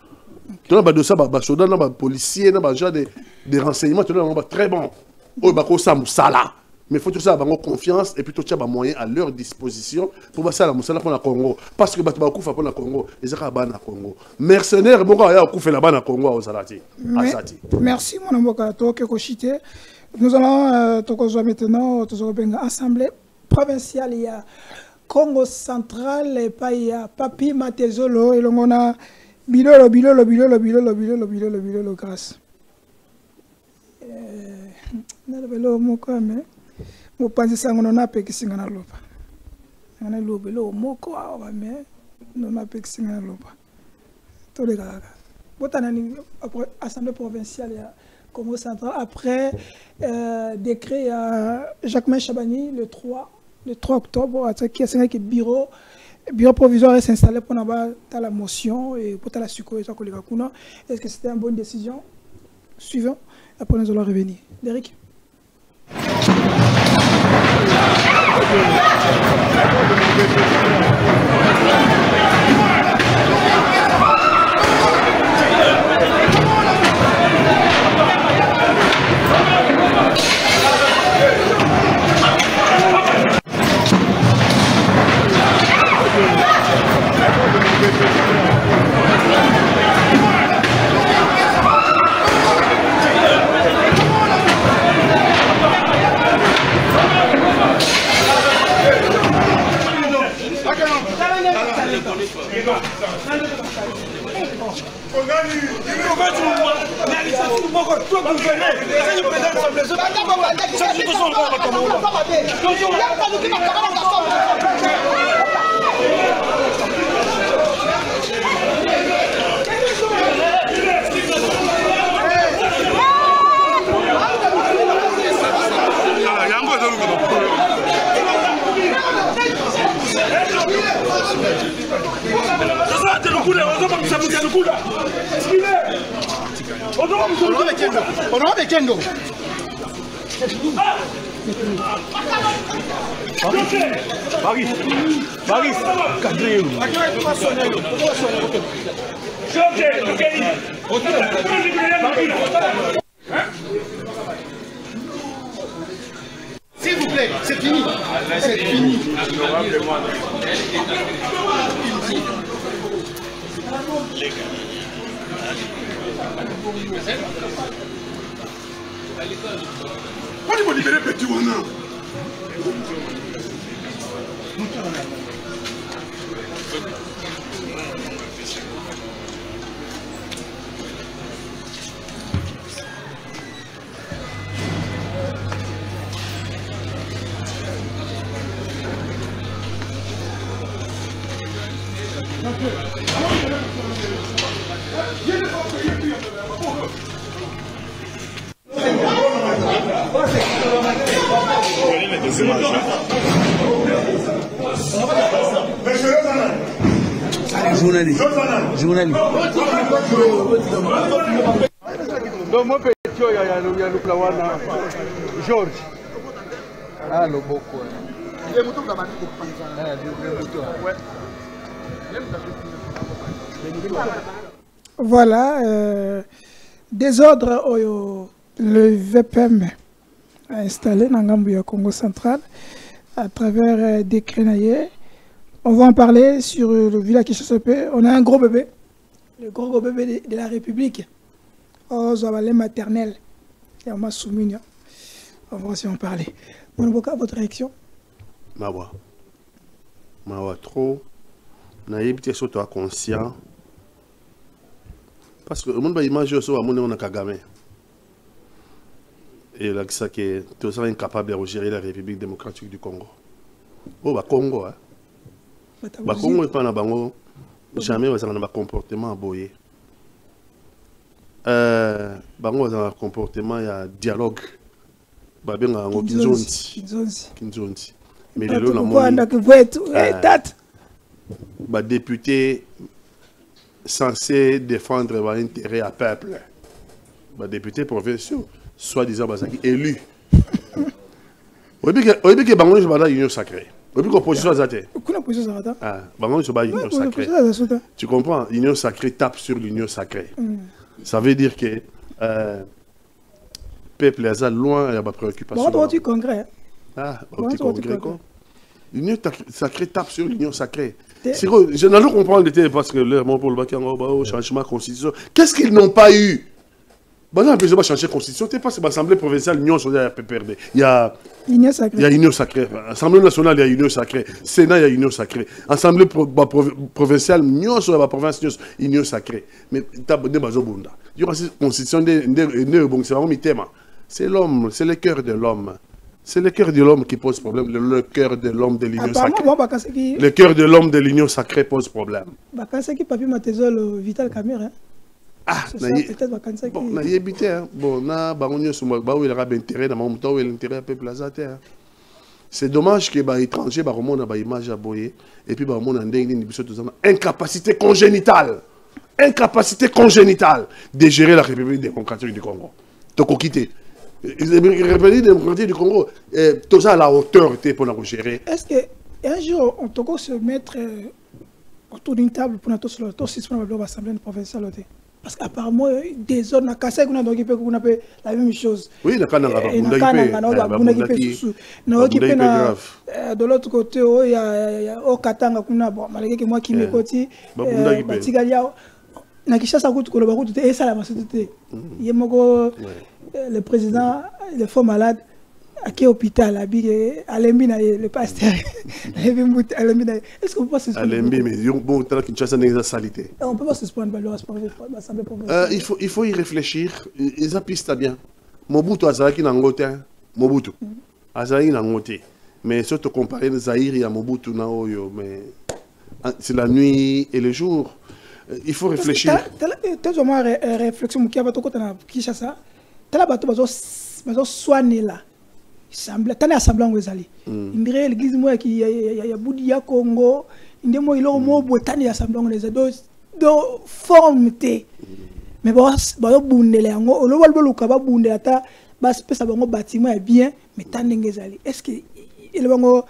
Speaker 2: Les soldats, les policiers, des renseignements sont très bons. Mais il faut tout ça avoir confiance et puis tout ça avoir moyen à leur disposition pour passer à la Moussala pour le Congo. Parce que les gens qui pour le Congo, ils sont à Congo. Mercenaires, ils sont fait là-bas au Congo au Salati.
Speaker 4: Merci, mon ami. Nous allons maintenant assemblée provinciale. Il y a Congo central et pas il y a Papi Matezolo et on a bilolo grâce. Nalobelo moko ame mo panzi sango na pekisinga na loba. Ngana lobelo moko awa me no na pekisinga na loba. To le gaga. Botana ni assemblée provinciale ya Congo central après décret à Jacques Chabani le 3 octobre qui a signé que bureau provisoire est installé pour avoir la motion et pour la sucre. Est-ce que c'était une bonne décision? Suivant, après nous allons revenir. Derek.
Speaker 6: S'il vous plaît, c'est fini. C'est fini.
Speaker 2: On va libérer petit Wana.
Speaker 7: Journaliste.
Speaker 3: Donc moi petit il y a le plawana George. Ah le beaucoup.
Speaker 4: Voilà, désordre le VPM a installé dans le Congo central à travers des crénaillers. On va en parler sur le village Kishasopé. On a un gros bébé, le gros bébé de la République. Oh, Zavalé maternel. Et on m'a soumis. On va aussi en parler. Monoboka, votre réaction?
Speaker 2: Mawa trop. Naïbité sur toi conscient. Parce que le monde va imaginer sur on a Kagame. Et là, ça qui est tout ça incapable de gérer la République démocratique du Congo. Oh, bah Congo, hein. Bah Congo est pas dans Bango. Jamais on a un comportement aboyé. Bango a un comportement, il y a dialogue. Bah bien en Kinzonti. Mais le lot bah député censé défendre l'intérêt à peuple. Bah député provincial, soi-disant élu. Au début que Bango je vais union sacrée. Au début que l'opposition a été. Ah, Bango je vais union sacrée. Tu comprends? L'union sacrée tape sur l'union sacrée. Ça veut dire que peuple est loin, il y a pas préoccupation.
Speaker 4: Bon, du congrès.
Speaker 2: Ah, au congrès quoi. L'union sacrée tape sur l'union sacrée. Je n'ai comprendre parce que leur mot pour le Bakango, changement de constitution. Qu'est-ce qu'ils n'ont pas eu? Bon, on peut changer de constitution. C'est parce que l'Assemblée provinciale, l'Union nationale, il y a l'Union sacrée. Assemblée nationale, il y a l'Union sacrée. Sénat, il y a l'Union sacrée. Assemblée provinciale, l'Union sur la province, l'Union sacrée. Mais tu as des bazobunda. Il y a une constitution, c'est l'homme, c'est le cœur de l'homme. C'est le cœur de l'homme qui pose problème, le cœur de l'homme de l'union sacrée. Le cœur de l'homme de l'union sacrée pose problème.
Speaker 4: Vital Cameroun.
Speaker 2: Ah, peut-être bon, na yébité bon na bangonyo suma ba où il aura intérêt dans mon temps où l'intérêt peuple azate. C'est dommage que ba étranger ba remona ba image aboyé et puis ba remona ndenge ni biso tozana incapacité congénitale de gérer la République démocratique du Congo. Donc quitter la République démocratique du Congo tout ça à la hauteur pour la gérer.
Speaker 4: Est-ce que un jour on doit se mettre autour d'une table pour notre système de l'Assemblée provinciale? Parce qu'apparemment, des autres, la même chose.
Speaker 2: Oui, de
Speaker 4: l'autre côté, il y a au Katanga, malgré que moi qui m'écoute, le président, il est fort malade. à quel hôpital Alembi le pasteur est-ce qu'on peut pas suspendre
Speaker 2: Alembi mais bon tant Kinshasa n'est salité.
Speaker 4: On peut pas suspendre
Speaker 2: il faut y réfléchir. Ils appisent bien. Mobutu azalaki na ngote Mobutu azalaki na ngote mais surtout comparer Zaïre à Mobutu na oyo mais c'est la nuit et le jour. Il faut réfléchir.
Speaker 4: Tu as une réflexion qui va te côté na Kinshasa. Tu as bato bazo soigner là. Semble tane assemblant ngezali. Indire l'église moi qui ya Budi ya Congo, inde mo ilo mo botani assemblant ngezali do formité. Mais bon ba bundele yango lo balbo luka ba bundela ta ba spesa bango bâtiment est bien mais tane ngezali. Est-ce que il bango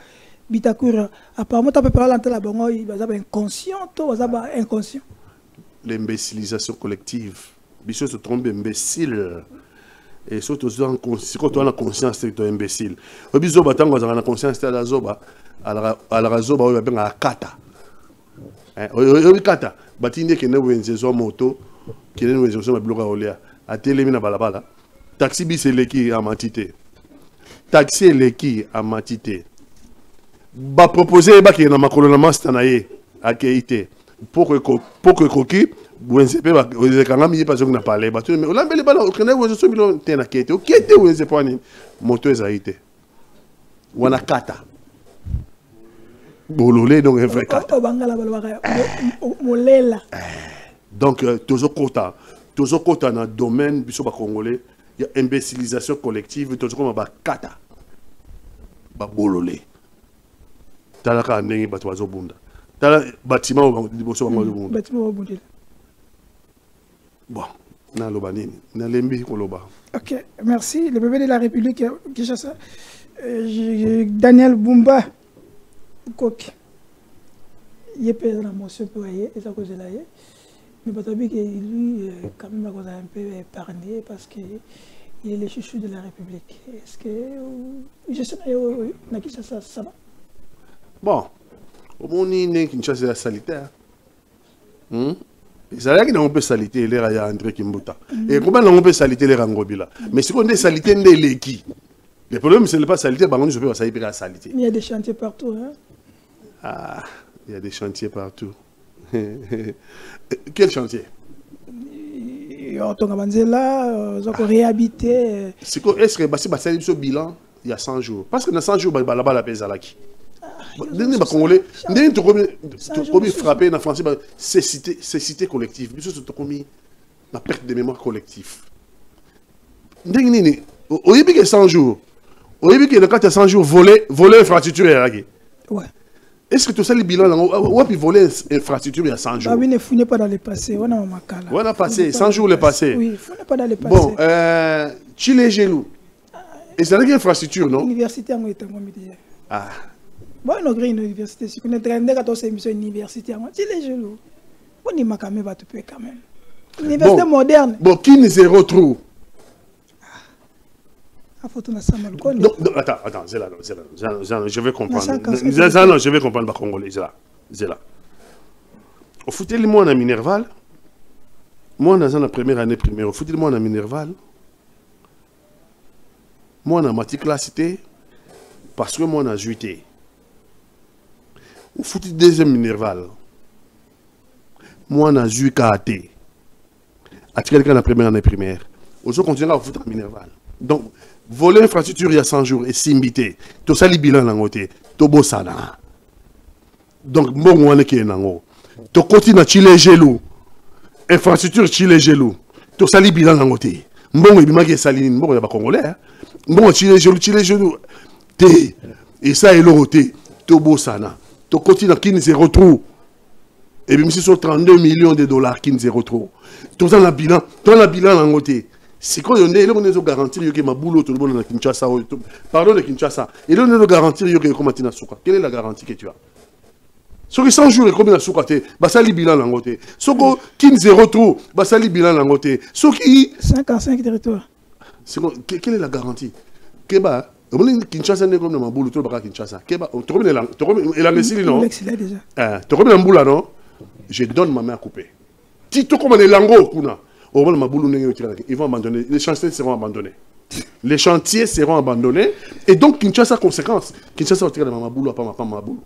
Speaker 4: Bitakura apparemment tu peux parler entre la bango ba inconscient to ba inconscient.
Speaker 2: L'imbécilisation collective. Biso se trompe imbécile. Et surtout quand tu as la conscience que tu es imbécile. Au biso batango za na conscience ta zoba ala zoba o ba nga kata. O kata batinde ke ne wenze zo moto ke ne wenze zo bloka olia atelemi na balabala. Taxi bis eleki a matité. Taxi eleki a matité. Ba proposer ba ke na makolo na master na ye akeite. Pour que coquille wenze pe ba kanga mi pas na parler ba mais olambeli bala o kene wenze so bilo tena kete o kete wenze pani moto ezaite wana kata bololé donc un vrai kata
Speaker 4: molela
Speaker 2: donc toujours kota na domaine biso ba congolais il y a imbécilisation collective toujours comme ba kata ba bololé talaka ndenge ba tozo bunda tala bâtiment au bâtiment bon na loba nini na lembi ko loba.
Speaker 4: OK, merci. Le bébé de la République Kinshasa Daniel Bumba Kok il est la motion pour et ça cause là mais Batabi que lui quand même a un peu épargné parce que il est le chouchou de la République. Est-ce que je sais na Kinshasa ça va?
Speaker 2: Bon au moins Kinshasa est salitaire. Ça veut dire qu'on peut saliter les raya André Kimbuta. Et comment on peut saliter les Rangobila? Mais si on est salité les l'équipe. Le problème c'est pas saliter, bah on peut pas saliter.
Speaker 4: Il y a des chantiers partout, hein?
Speaker 2: Ah, il y a des chantiers partout. Quel chantier?
Speaker 4: On là, on réhabiter.
Speaker 2: Est-ce que c'est un bilan il y a 100 jours? Parce que dans 100 jours, là-bas la paix à la qui. Les Congolais, ils frappé en français, c'est cité collective. C'est commis la perte de mémoire collective. Au début de 100 jours, au début de 100 jours, voler infrastructure.
Speaker 4: Ouais.
Speaker 2: Est-ce que tout ça, les bilans, on peut voler infrastructure il y a 100 jours?
Speaker 4: Oui, ne fouillez pas dans le passé.
Speaker 2: On a passé, 100 jours le passé.
Speaker 4: Oui, il ne pas dans le passé.
Speaker 2: Bon, Chile Gelou. Et c'est une infrastructure, non?
Speaker 4: L'université en est
Speaker 2: Ah.
Speaker 4: Bon, on a une université. Si on est train de faire une université, Chile Gelou. On y m'a quand même quand même. Université moderne.
Speaker 2: Bon, qui ne se retrouve? Non, attends, je vais comprendre. Je vais comprendre le Congolais. C'est là. Au foot, moi, on a Minerval. Moi, on a la première année primaire. Au foot, moi, on a Minerval. Moi, on a Maticlacité. Parce que moi, on a Juité. Au foot, deuxième Minerval. Moi, on a Zuikaate. À quelqu'un la première année primaire. Aujourd'hui, on continue à foot à Minerval. Donc, voler infrastructure il y a 100 jours et s'imbiter. Tout ça, les bilans dans côté. Tout beau ça. Donc, bon, on est qui est dans tout continue à Chile Gelou. Infrastructure Chile Gelou. Tout ça, les bilans dans côté. Bon, il y a Saline. Bon, il y a pas Congolais. Bon, Chile Gelou. Et ça, il est là. Tout beau ça. Tout continue à qui se retrouve. Et puis, si sur 32 millions de dollars qui se retrouvent. Tout ça, le bilan dans côté. C'est quoi on est garantir que ma boulot tout le monde dans Kinshasa pardon de Kinshasa et là on est garantir que comment tu souka quelle est la garantie que tu as ce qui 100 jours et combien na souka te ba sali bilan na ngote ce qui ne retrouve ba sali bilan na ngote ce qui
Speaker 4: 55 territoires
Speaker 2: c'est quelle est la garantie que ba on Kinshasa n'est comme ma boulot tout le Kinshasa que ba tu remets la mesili non tu remets la boula non je donne ma main à couper ti to comme les lango kuna ils vont abandonner, les chanceliers seront abandonnés. Les chantiers seront abandonnés. Et donc, Kinshasa, conséquence. Kinshasa va tirer de Mamaboulou, pas Mamaboulou.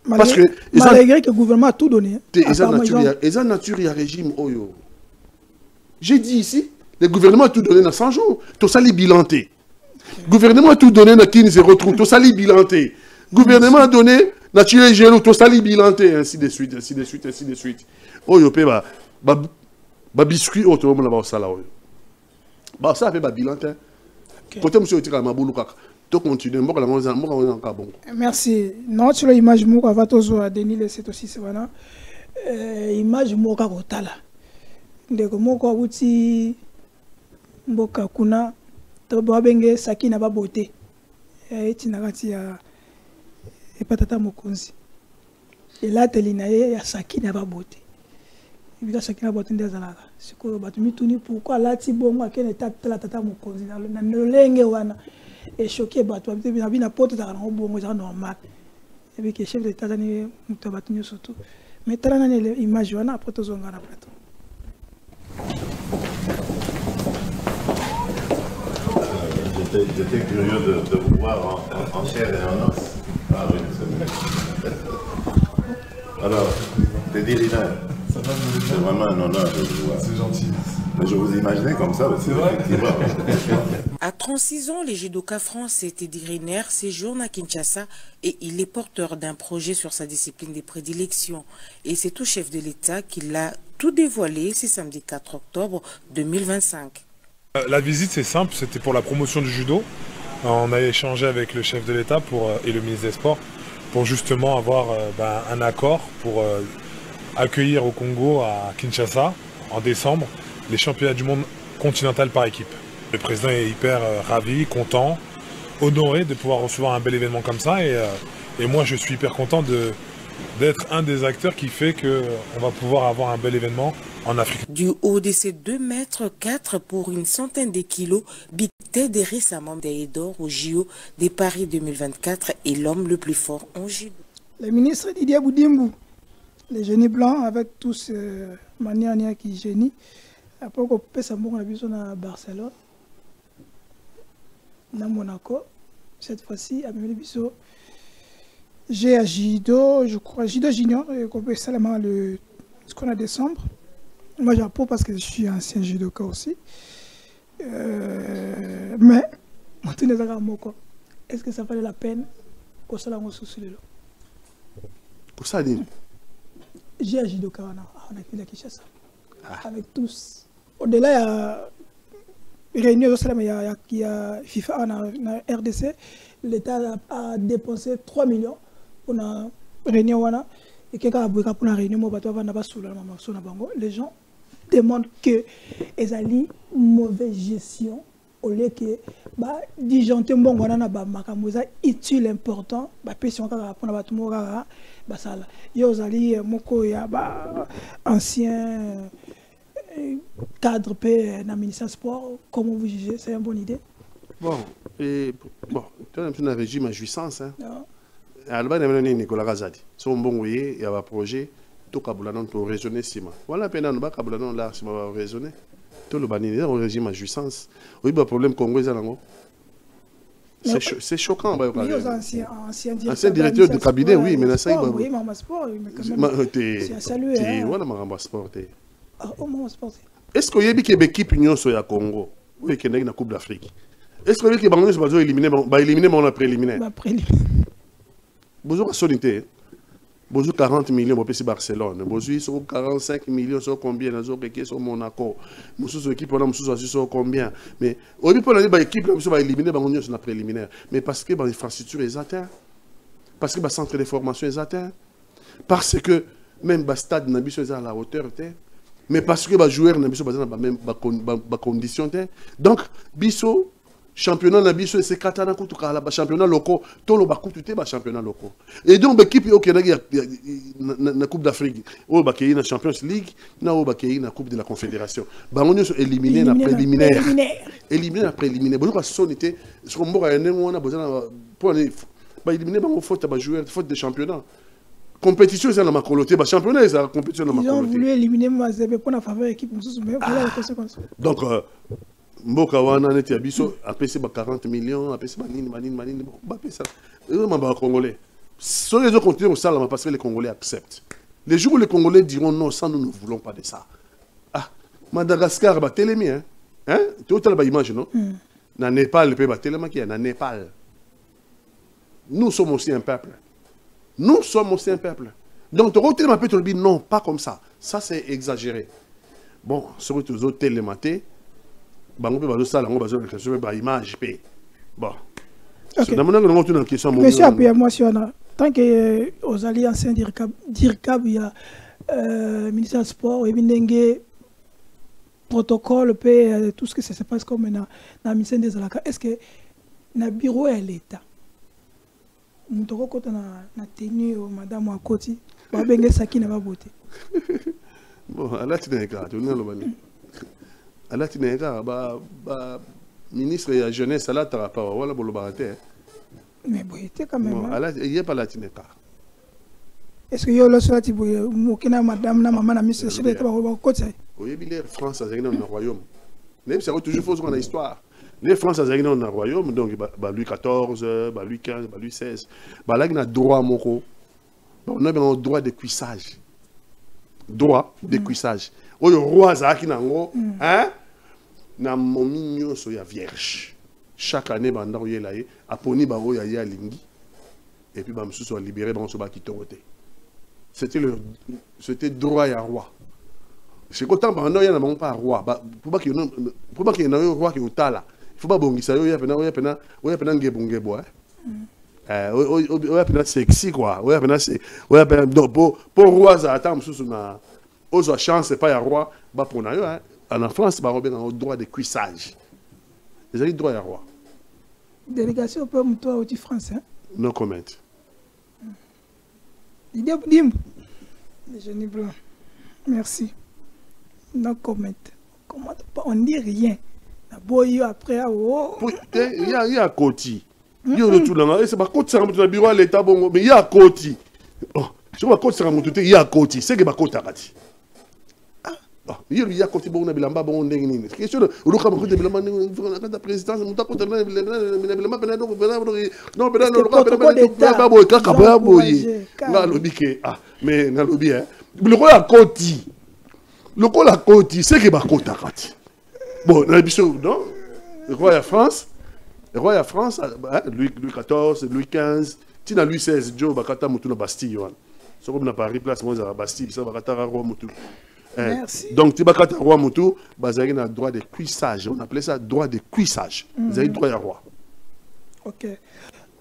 Speaker 2: Parce que...
Speaker 4: Malgré que le gouvernement a tout donné.
Speaker 2: Et ça, nature, il y a régime. Oyo. J'ai dit ici, le gouvernement a tout donné dans 100 jours. Tout ça, les bilanté. Le gouvernement a tout donné dans 15 retrouve. Tout ça, les bilanté. Le gouvernement a donné nature et gélo. Tout ça, les bilanté. Ainsi de suite, ainsi de suite, ainsi de suite. Oyo, biscuit, auto, on va ça là. Bah, ça fait bilanté. Côté monsieur Otika Maboulou Kaka. Tout continue.
Speaker 4: Merci. Non, sur l'image, moi, va toujours Denis, c'est aussi ça. Image, moi, Kotala. Ndeko moko wuti mboka kuna to babenge saki na babote eti na kati ya epatata mokonzi elateli na ye ya saki na babote ibika saki na babote ndezalaka sikoyo batu mituni pourquoi alati bongo akene tata tata mokonzi na lolenge wana e choqué batu na bina poto ta na bongo za normal et puis que chef de l'état ni muto batu nyo surtout mais tala na image wana après to zonga na plateau.
Speaker 5: J'étais curieux de vous voir en chair et en os. Ah oui, c'est alors, Teddy Riner, c'est vraiment un honneur de vous voir. C'est gentil. Mais je vous imaginais comme ça, c'est vrai.
Speaker 7: À 36 ans, les judokas français Teddy Riner séjourne à Kinshasa et il est porteur d'un projet sur sa discipline de prédilection. Et c'est au chef de l'État qui l'a tout dévoilé ce samedi 4 octobre 2025.
Speaker 8: La visite, c'est simple, c'était pour la promotion du judo. On a échangé avec le chef de l'État et le ministre des Sports pour justement avoir un accord pour accueillir au Congo, à Kinshasa, en décembre, les championnats du monde continental par équipe. Le président est hyper ravi, content, honoré de pouvoir recevoir un bel événement comme ça. Et moi, je suis hyper content d'être un des acteurs qui fait qu'on va pouvoir avoir un bel événement en Afrique.
Speaker 7: Du haut de ses 2,4 mètres pour une centaine de kilos, Big Ted est récemment médaillé d'or au JO de Paris 2024 et l'homme le plus fort en judo.
Speaker 4: Le ministre Didier Boudimbu, les génies blancs avec tous manières qui génie. Après qu'on peut savoir qu'on a à Barcelone, dans Monaco, cette fois-ci, à Mélibiso. J'ai à Jido, je crois, Jido Junior, et qu'on peut seulement le qu'on a décembre. Moi, j'apprends parce que je suis ancien judoka aussi. Mais, est-ce que ça valait la peine qu'on se lance sur le lot?
Speaker 2: Pour ça, dit.
Speaker 4: J'ai à judoka, on a fait la Kinshasa. Avec tous. Au-delà, il y a réunion, il y a FIFA, on a RDC. L'État a dépensé 3 millions pour la réunion. Et quelqu'un a brûlé pour la réunion, les gens demandent que les alliés mauvaise gestion au lieu que des gens qui ont utile important puis si on a pour la ça il y a alliés moko ya ancien cadre dans le ministère sport. Comment vous jugez? C'est une bonne idée?
Speaker 2: Bon, et bon, tu as un régime à jouissance. Alba n'a pas Nicolas Razadi. C'est un bon voyer, il y a un projet, tout Kabulanon, tout raisonner, Sima. Voilà, pendant le bas, Kabulanon, là, Sima va raisonner. Tout le banini, un régime à jouissance. Oui, le problème congolais, c'est choquant.
Speaker 4: Oui,
Speaker 2: ancien directeur de cabinet, oui, mais ça,
Speaker 4: oui, mais sport, c'est à saluer.
Speaker 2: Voilà, ma sport.
Speaker 4: Sport.
Speaker 2: Est-ce qu'il y a une équipe union sur le Congo? Oui, qu'il y a une Coupe d'Afrique. Est-ce qu'il y a une équipe qui va éliminer mon préliminaire? Bonjour à Sonité. Bonjour 40 millions pour Barcelone. Bonjour 45 millions sur combien? Sur Monaco. Bonjour équipe on a sur combien? Mais au lieu de l'équipe qui va éliminer sur la préliminaire. Mais parce que l'infrastructure est atteinte. Parce que le centre de formation est atteint. Parce que même le stade n'a pas à la hauteur. Mais parce que les joueurs n'ont pas même conditions. Donc, Bisso, championnat na biso c'est katana kutuka la championnat locaux tolo ba kututé ba championnat locaux et donc l'équipe OK na Coupe d'Afrique o ba kei na Champions League na o ba kei na Coupe de la Confédération ba on est éliminé na préliminaire éliminé na préliminaire bonjour sonité ce qu'on mboka ene on a besoin pour ba éliminer ba faute ba joueur faute de championnat compétition c'est la macoloté ba championnat c'est la compétition na macoloté
Speaker 4: ils ont voulu éliminer Mazembe pour la faveur équipe donc
Speaker 2: Mboka wana neti ya biso apesi ba 40 millions, apesi manini, ba pesa. Ba Congolais. Ceux les autres continuent au salam parce que les Congolais acceptent. Les jours où les Congolais diront non, ça nous ne voulons pas de ça. Ah, Madagascar ba télémi hein. Hein? Tu as ba image non? Na Népal pe ba téléma qui est na Népal. Nous sommes aussi un peuple. Nous sommes aussi un peuple. Donc tu retires ma petite non, pas comme ça. Ça c'est exagéré. Bon, sur les autres télématés bango pe bazo sala ngo bazo réfléchir ba image pe. Bon.
Speaker 4: OK.
Speaker 2: Monsieur
Speaker 4: appuyez moi sur tant que aux alliances DIRCAB il y a ministère du sport et binenge protocole pe tout ce que ça se passe comme na ministère des alaka. Est-ce que na bureau à l'état mutoko kota na tenue madame Akoti ba benge saki na ba beauté.
Speaker 2: Bon, ala tineka tu n'alo bani. Ala tineka ba ministre de la jeunesse ala tara pa wala bolobarate.
Speaker 4: Mais beauté quand même.
Speaker 2: Bon, ala il y a pas la tineka.
Speaker 4: Est-ce que yo lo sorti mokina madame na maman na ministre chef d'état ba koti?
Speaker 2: Oui, bien France a gagné dans le royaume. Même ça toujours faux dans l'histoire. Les Français ont gagné dans le royaume, donc Louis XIV, Louis XV, Louis XVI. Là, il y a droit à Moko. On a un droit de cuissage. Droit de cuissage. Le roi Zaki Nango, hein? Na mominyo so ya vierge. Chaque année, il y a là, Aponi Baro ya Lingi. Et puis, il soit libéré, il soit quitté. C'était droit à roi. C'est qu'autant il y a pas roi. Pour pas qu'il y ait un roi qui est là. Il faut pas bon ça y a pena ngebongebo hein. Sexy quoi. Donc pour roi ça attend sous na aux chance pas ya roi ba pour na yo hein. En France ba robin au droit de cuissage. Les avez droit ya roi.
Speaker 4: Délégation pour toi au France hein.
Speaker 2: No comment.
Speaker 4: Dim. Les jeunes blancs. Merci. No comment. Comment on dit rien. Boy après
Speaker 2: il y a Koti. Il y a tout là et c'est pas Koti ça dans bureau à l'état bon mais il y a Koti. Oh, je vois Koti ça monte il y a Koti, c'est que ba Koti akati. Ah, il y a Koti bon na bilamba bon ndenge nini. Question de lu ka Koti bilamba na la présidence muta Koti na bilamba pena donc non pena no ba boy kaka ba boy. Na lobi ke ah mais na lobi hein. Le roi a Koti. Le roi a Koti, c'est que ba Koti akati. Bon, non, le roi de France, Louis XIV, Louis XV, Tina Louis XVI, Joe Bakata Moutou na Bastille. C'est comme na Paris, place moi à Bastille, ça Bakata roi Moutou. Donc, tu Bakata roi Moutou, basé na droit de cuissage. On appelait ça droit de cuissage. Vous avez droit à roi.
Speaker 4: Ok.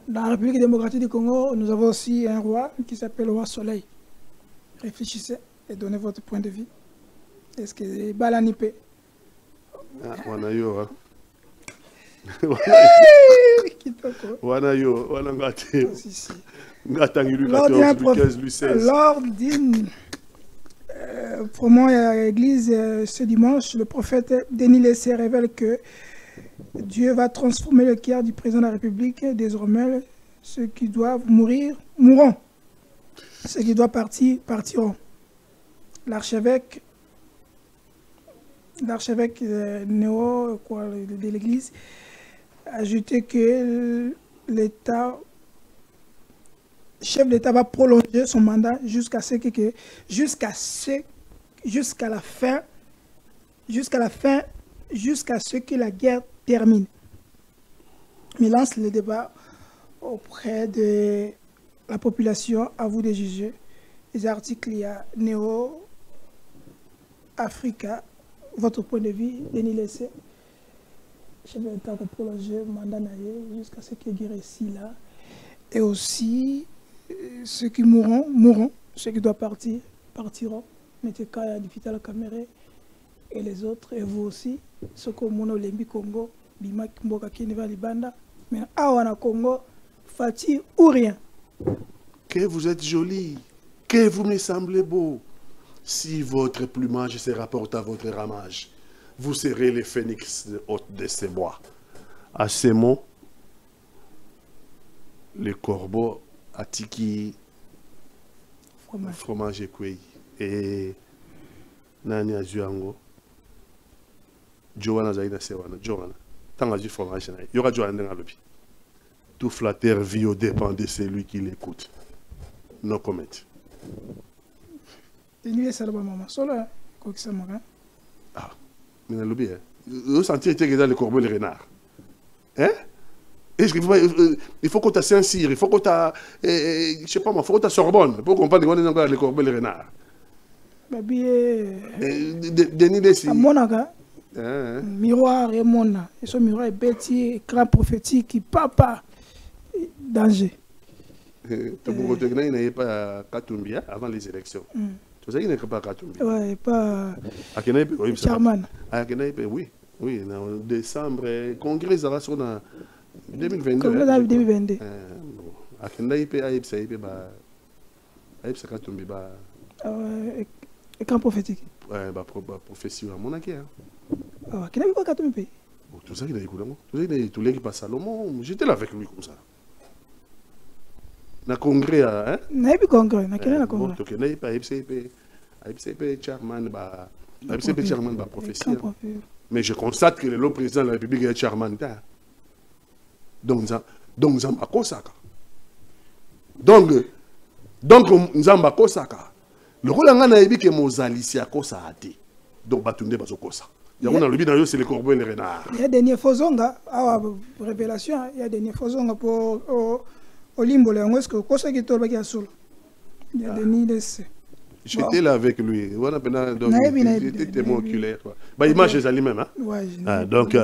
Speaker 4: Dans la République démocratique du Congo, nous avons aussi un roi qui s'appelle le roi Soleil. Réfléchissez et donnez votre point de vue. Est-ce que Balanipé?
Speaker 2: Wanayo,
Speaker 4: lors d'une promo à l'église ce dimanche, le prophète Denis Lessé révèle que Dieu va transformer le cœur du président de la République. Désormais, ceux qui doivent mourir, mourront. Ceux qui doivent partir, partiront. L'archevêque néo de l'Église a ajouté que l'État, chef d'État va prolonger son mandat jusqu'à ce que la guerre termine. Il lance le débat auprès de la population, à vous de juger. Les articles, il y a Néo Africa. Votre point de vue, Denis Lessé, je vais prolonger le mandat jusqu'à ce qu'il guérisse là. Et aussi, ceux qui mourront. Ceux qui doivent partir, partiront. Mettez cas à la caméra. Et les autres, et vous aussi, ceux qui ont Lembi Congo, Bimak Mboka Kineva Libanda, mais Awana Congo, Fati ou rien.
Speaker 2: Que vous êtes joli, que vous me semblez beau. Si votre plumage se rapporte à votre ramage, vous serez les phénix de ces bois. À ces mots, le corbeau a tiki fromage et cueilli. Et Nani Azuango, Joana Zaïna Sewana, Joana. Tant que formation, il y aura Joana dans le pays. Tout flatteur vit au dépend de celui qui l'écoute. No comment.
Speaker 4: Denis Salaba maman, solo quoi que ça m'a.
Speaker 2: Ah, mais le bien. Vous sentez que dans le corbeau le renard. Hein? Est-ce qu'il il faut qu'on t'a Saint-Cyr, il faut qu'on t'a, je sais pas moi, il faut qu'on t'a Sorbonne pour qu'on parle de le corbeau le renard.
Speaker 4: Babi.
Speaker 2: Denis Dessi.
Speaker 4: À Monaga. Miroir et Mona. Et ce miroir est bêti, écran prophétique, qui papa. Danger.
Speaker 2: Tu n'avais pas Katumbi avant les élections. Tu sais qu'il n'est pas Katumbi.
Speaker 4: Oui, pas.
Speaker 2: À Kenaïpe, oui.
Speaker 4: Charman.
Speaker 2: À Kenaïpe, oui. Oui, en décembre, congrès sera sur 2022.
Speaker 4: Congrès 2022.
Speaker 2: À Kenaïpe, Aïp Saïpe, Aïp Sakatumbi,
Speaker 4: écran prophétique.
Speaker 2: Oui, prophétie à Monaco.
Speaker 4: Ah, Kenaïpe, quoi Katumbi?
Speaker 2: Tout ça, il a écouté. Tout ça, il a tout qui passe à Salomon. J'étais là avec lui comme ça. Na congrès hein
Speaker 4: na congrès na kena na congrès
Speaker 2: donc na pas IPCP chairman ba IPCP chairman ba prophétie mais je constate que le président de la République est chairman donc Nzamba Kosaka donc Nzamba Kosaka le rôle ngana yebi que mozalisi akosa ati donc batunde bazokosa yango na lobi na yo c'est le corbeau et le renard
Speaker 4: il y a des Niefozonga révélation il y a des Niefozonga pour Olimbo le est-ce que quoi ça qui tourne qui a solo il y a des nids.
Speaker 2: J'étais là avec lui voilà pendant donc j'étais témoin oculaire bah image les même hein ouais, donc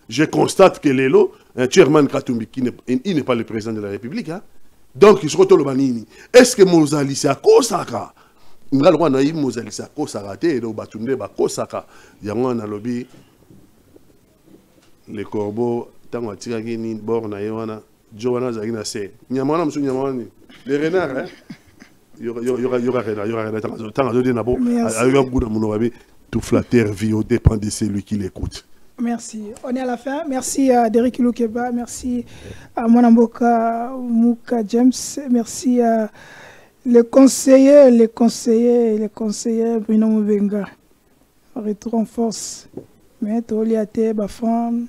Speaker 2: je constate que Lelo un chairman Katumbi il n'est pas le président de la République hein donc il se retrouve le banini est-ce que Mozalisi a Kosaka ngal roi na Mozalisi a Kosaka te do batunde ba Kosaka yango na lobby les corbeaux tant atiraki ni bord na yona Joana Zaïna c'est Nyamana monsieur Nyamani les renards hein il y aura renard tant de nabo avec un goût dans mon oreille tout flatteur vit au dépend de celui qui l'écoute.
Speaker 4: Merci. On est à la fin. Merci à Derek Lukeba, merci à Monamboka Mouka James, merci à les conseillers Bruno Moubenga. Retour en force. Mais Toliate Bafam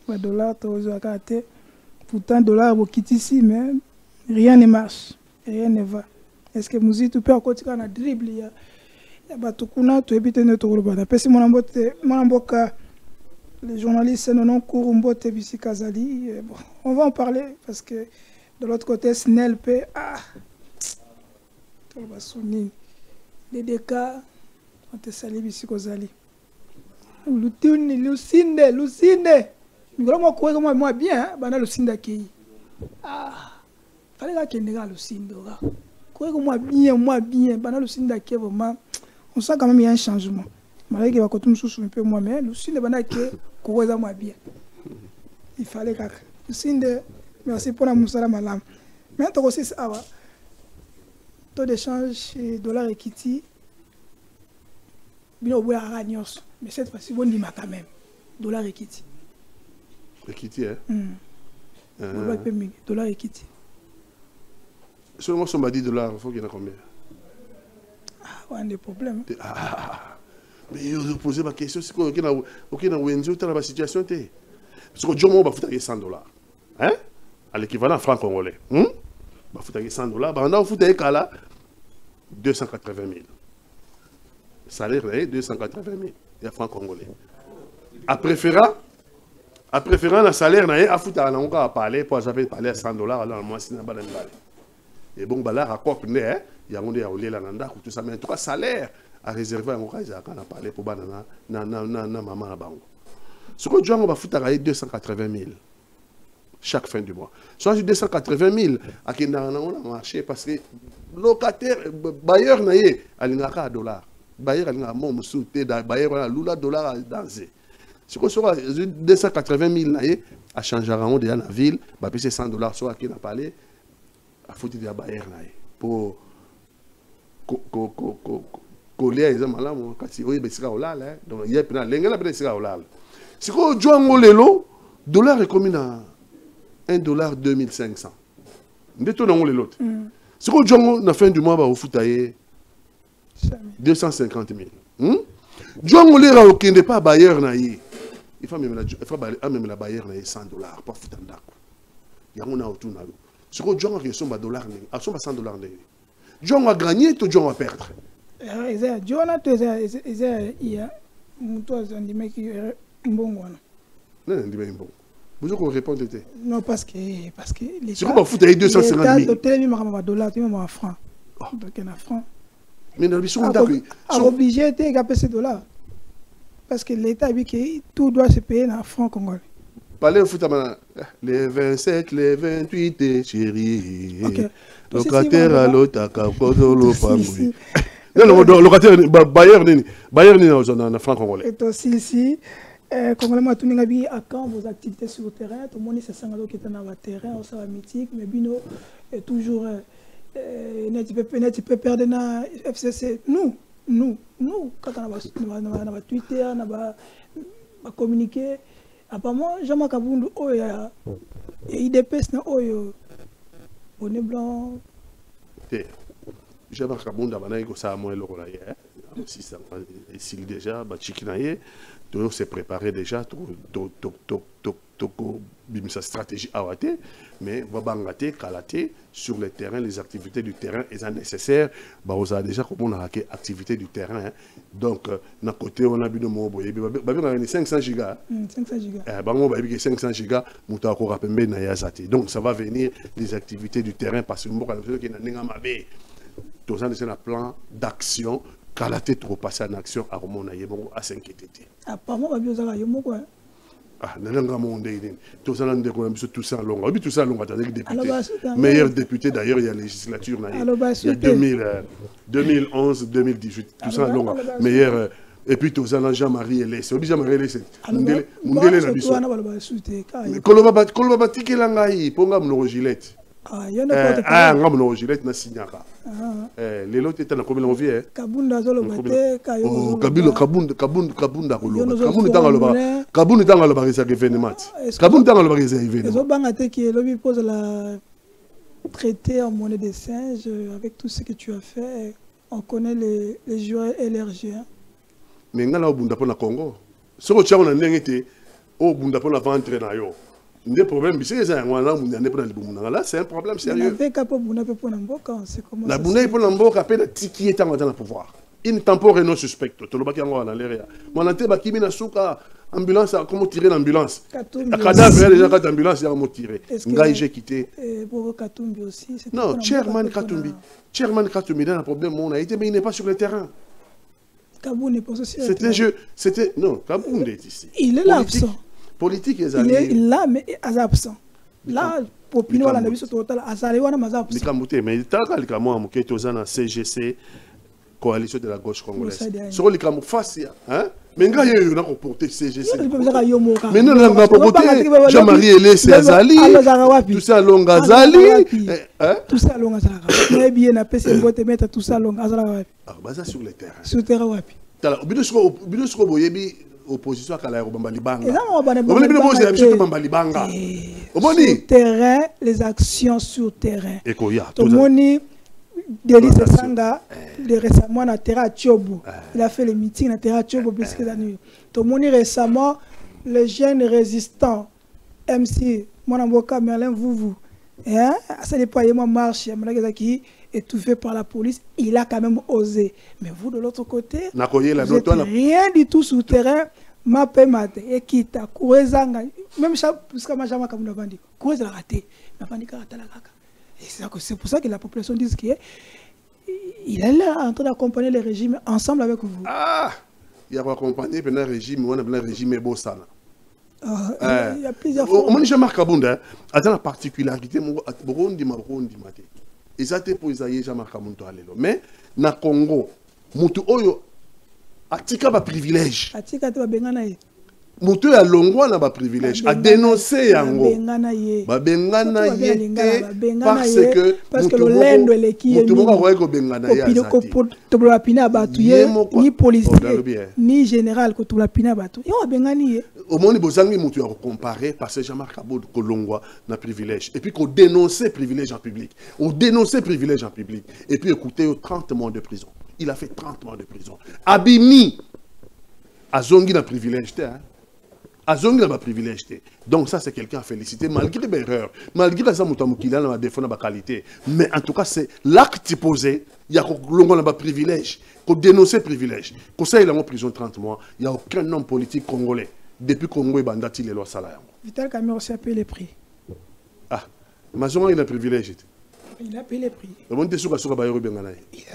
Speaker 4: $, Tozakate. Pourtant, $, ici, mais rien ne marche, rien ne va. Est-ce que vous dites, tu peux encore dire dribble? Il y a Batukuna, tu évites notre rôle. Parce que les journalistes non courent Mbote Bissi Kazali. On va en parler parce que de l'autre côté, SNELP, les DK, on te salue Bissi Kazali. Lucinde. Moi, moi bien, bana le sinda qui. Fallait que néga le sinda. Moi bien, bana le sinda qui vraiment. On sent quand même il y a un changement. Malgré qu'il va continuer sous un peu moi mais le sinda bana que koza moi bien. Il fallait que le sinda merci pour la musala malam. Mais toi aussi ça va. Taux d'échange dollar et kiti. Bien au bout à Ragnos. Mais cette fois-ci bon dis-moi quand même. Dollar et kiti.
Speaker 2: Equity, hein?
Speaker 4: $, equity.
Speaker 2: Seulement si on m'a dit $, il faut qu'il y en a combien?
Speaker 4: Ouais, des problèmes.
Speaker 2: Mais vous posez ma question, c'est quoi? Ok, dans Wenzo, tu as la situation. Parce que John, on va foutre $100. Hein? À l'équivalent franc congolais. On va foutre $100. On va foutre $280 000. Salaire, 280 000. Il y a franc congolais. À préférant le salaire, on a parlé pour parler à $100, alors moi, c'est un balai. Et bon, là, à quoi il y a tout ça, mais en tout cas, salaire à réserver, on a parlé pour maman à Bango. Ce que je va foutre à 280 000 chaque fin du mois. Soit 280 000 à qui on a marché parce que locataire, bailleur, il y a $. Bailleur, il y a $, bailleur, il y a $, danser. Si on a 280 000 à changer déjà dans la ville, c'est $100 soit qui n'a parlé, à foutre des bailleurs pour coller les hommes là, si oui, c'est au lal, donc il y a plein de l'engrais c'est au lal. Si on joue en lelo, dollar est comme à $1 2500. Mais tout dans l'autre. Si on joue à la fin du mois, on fout 250 000. John Olera okende pas bailleur na ye. Il faut même la bailleur na ye $100 pas foutre ndako. Yango na autour na yo. Ce que John a reçu $100 à son $100 John a gagné tout John a perdre.
Speaker 4: John a tout il y a toi on dit qui bon wana.
Speaker 2: Non, on dit bon. Vous avez répondu
Speaker 4: non parce que les
Speaker 2: c'est comment foutre 250 000.
Speaker 4: L'hôtel mi ma $, tu en francs. Donc en francs.
Speaker 2: Mais dans le bichon d'accord.
Speaker 4: Obligé de gaper ces $. Parce que l'État a dit que tout doit se payer en francs congolais.
Speaker 2: Parlez au foot les 27, les 28 chérie. Locataire à l'autre Kodolo Pamui. Non, locataire Bayer ni na franc congolais.
Speaker 4: Et aussi ici Congolais ma tuninga bi à quand vos activités sur le terrain, tout le monde c'est sangalo qui est dans le terrain, on sera mythique mais bino est toujours tu peux perdre na FCC nous quand on va Twitter on va communiquer apparemment Jean Kabundu oya IDPS na oyo bonnet blanc
Speaker 2: Jean Kabundu bana ko sa mo eloko la hier si ça ici déjà ba chikinaye tout s'est préparé déjà sa stratégie awate mais babangate kalate sur le terrain les activités du terrain sont nécessaires bah on a déjà comme on a hacké activités du terrain donc na côté on a bien mo boye ba 500 gigas
Speaker 4: 500 gigas
Speaker 2: bango ba 500 gigas muta ko rapembe na yazati donc ça va venir les activités du terrain parce que mboka qui na ninga mabe tout ça c'est un plan d'action kalate trop passer en action à romona yebo à s'inquiéter
Speaker 4: apparemment ba biozala yomo quoi.
Speaker 2: Ah, tout ça, tout ça, meilleur député d'ailleurs, il y a la législature, il y a 2011, 2018, tout ça, meilleur. Et puis tout ça, Jean-Marie Elé, c'est Jean-Marie Elé, c'est Mundele la biso. Koloba tike langai, ponga mno gilette. Ah, ngam gilette na signaka. Les lots étaient dans combien de vie?
Speaker 4: Kabunda zolo bate,
Speaker 2: Kayo. Kabunda koloma. Kabunda dans le baris événement. Kabunda dans le baris événement.
Speaker 4: Zo bangate qui lobby pose la traité en monnaie des singes avec tout ce que tu as fait. On connaît les joueurs et les RG.
Speaker 2: Mais ngala obunda pona Congo. Ce que tu as on a ngete obunda pona ventre na yo. Des problèmes, c'est un problème sérieux. La Bouna pour l'Amboka peine qui est dans le pouvoir. Il temporaire non suspect. Tout le monde dans l'area. Mon antenne qui m'a souka ambulance comment tirer l'ambulance. La cadavre déjà quand ambulance comment tirer. Ngai j'ai quitté.
Speaker 4: Pour Katumbi aussi.
Speaker 2: Non, Chairman Katumbi. Chairman Katumbi dans un problème on a été mais il n'est pas sur le terrain.
Speaker 4: Kaboun n'est pas aussi.
Speaker 2: C'était un jeu. C'était non Kaboun est ici.
Speaker 4: Il est là absent.
Speaker 2: Politique
Speaker 4: il est là mais absent là pour opinion la biso total azali wana mazabsent
Speaker 2: likamute mais taka likamo amuketo zana CGC coalition de la gauche congolaise sur likamo face hein mais nga yeyo na ko porter CGC mais non na ko porter Jean-Marie Elé Azali tout ça longa Azali hein
Speaker 4: tout ça longa Azali mais bien na pese ngote mettre tout ça longa Azali
Speaker 2: ah baza sur le terrain
Speaker 4: wapi
Speaker 2: tala bido boyebi opposition à Kala Bamba Libanga.
Speaker 4: Sur terrain, les actions sur terrain.
Speaker 2: Et Koya.
Speaker 4: Tout le monde, Delis Sanga, récemment, à Terra Tchobo. Il a fait le meeting à Terra Tchobo plus que la nuit. Tout le monde, récemment, les jeunes résistants, MC, Monamboka, Merlin, vous. Ça n'est pas moi marche, qui étouffé par la police, il a quand même osé. Mais vous, de l'autre côté, vous n'êtes rien du tout sur le terrain. Ma paix mate et quitte à Kouezanga, même jusqu'à ma jambe comme le bandit. Kouez la raté, ma bandit karata la kaka. C'est pour ça que la population dit qu'il est là en train d'accompagner les régimes ensemble avec vous.
Speaker 2: Ah, il y a accompagné le régime, on a un régime beau ça.
Speaker 4: Il y a plusieurs fois.
Speaker 2: Moi, Jean-Marc Kabunda, à la particularité, Burundi, Mate. Et ça, c'est pour Isaïe Jean-Marc Kabunda. Mais, na Congo, Moutou Oyo, Atika ba privilège.
Speaker 4: Atika to bengana ye.
Speaker 2: Mutu ya longwa na ba privilège a dénoncer yango. Ba bengana ye parce que
Speaker 4: le lendo le qui
Speaker 2: mutu mo ko ko bengana ya.
Speaker 4: To bla pina batu ye ni policier ni général ko to bla pina batu. Yo bengani ye.
Speaker 2: Au monde bozangi mutu ya comparer parce que Jean-Marc Kabunda ko longwa na privilège et puis ko dénoncer privilège en public. On dénoncer privilège en public et puis écoutez 30 mois de prison. Il a fait 30 mois de prison. Abimi, azongi na privilège te, hein. Azongi na privilège te. Donc ça c'est quelqu'un à féliciter malgré mes erreurs, malgré ça mutamukila na défaut na qualité. Mais en tout cas c'est l'acte posé, il y a longo na privilège, qu'on dénoncer privilège. Qu'on ça il est en prison 30 mois, il y a aucun homme politique congolais depuis Congo et bandati les lois salaires.
Speaker 4: Vital Kamerhe aussi a payé les prix.
Speaker 2: Ah, Mazonga il a privilège.
Speaker 4: Il a payé les prix.
Speaker 2: Il
Speaker 4: a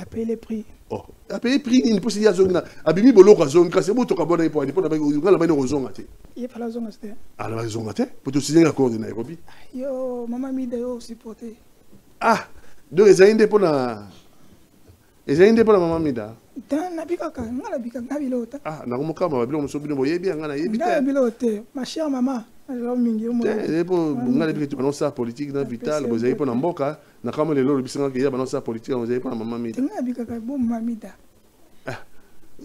Speaker 4: payé les prix.
Speaker 2: Oh, il a payé les prix. Il a payé les prix. Abimi bolo kazonga kasi bo to kabona ipo adipo na ba ngala ba rozonga te.
Speaker 4: Il fa la zonga te.
Speaker 2: Ah la zonga te. Pour te signer l'accord de Nairobi.
Speaker 4: Yo, Mama Mida yo supporter.
Speaker 2: Ah, donc les aïndé pour na Mama Mida.
Speaker 4: Tan na bika ka ngala bika ngabilota.
Speaker 2: Ah, na komoka ma bilo muso bino boyebi ngana yebi te.
Speaker 4: Ngabilote, ma chère maman.
Speaker 2: Ngala bika tu annonce politique na Vital, vous avez pas na mboka. Na kama lelo bisanga ke ya balance politique, vous avez pas na Mama Mida.
Speaker 4: Mama Mida.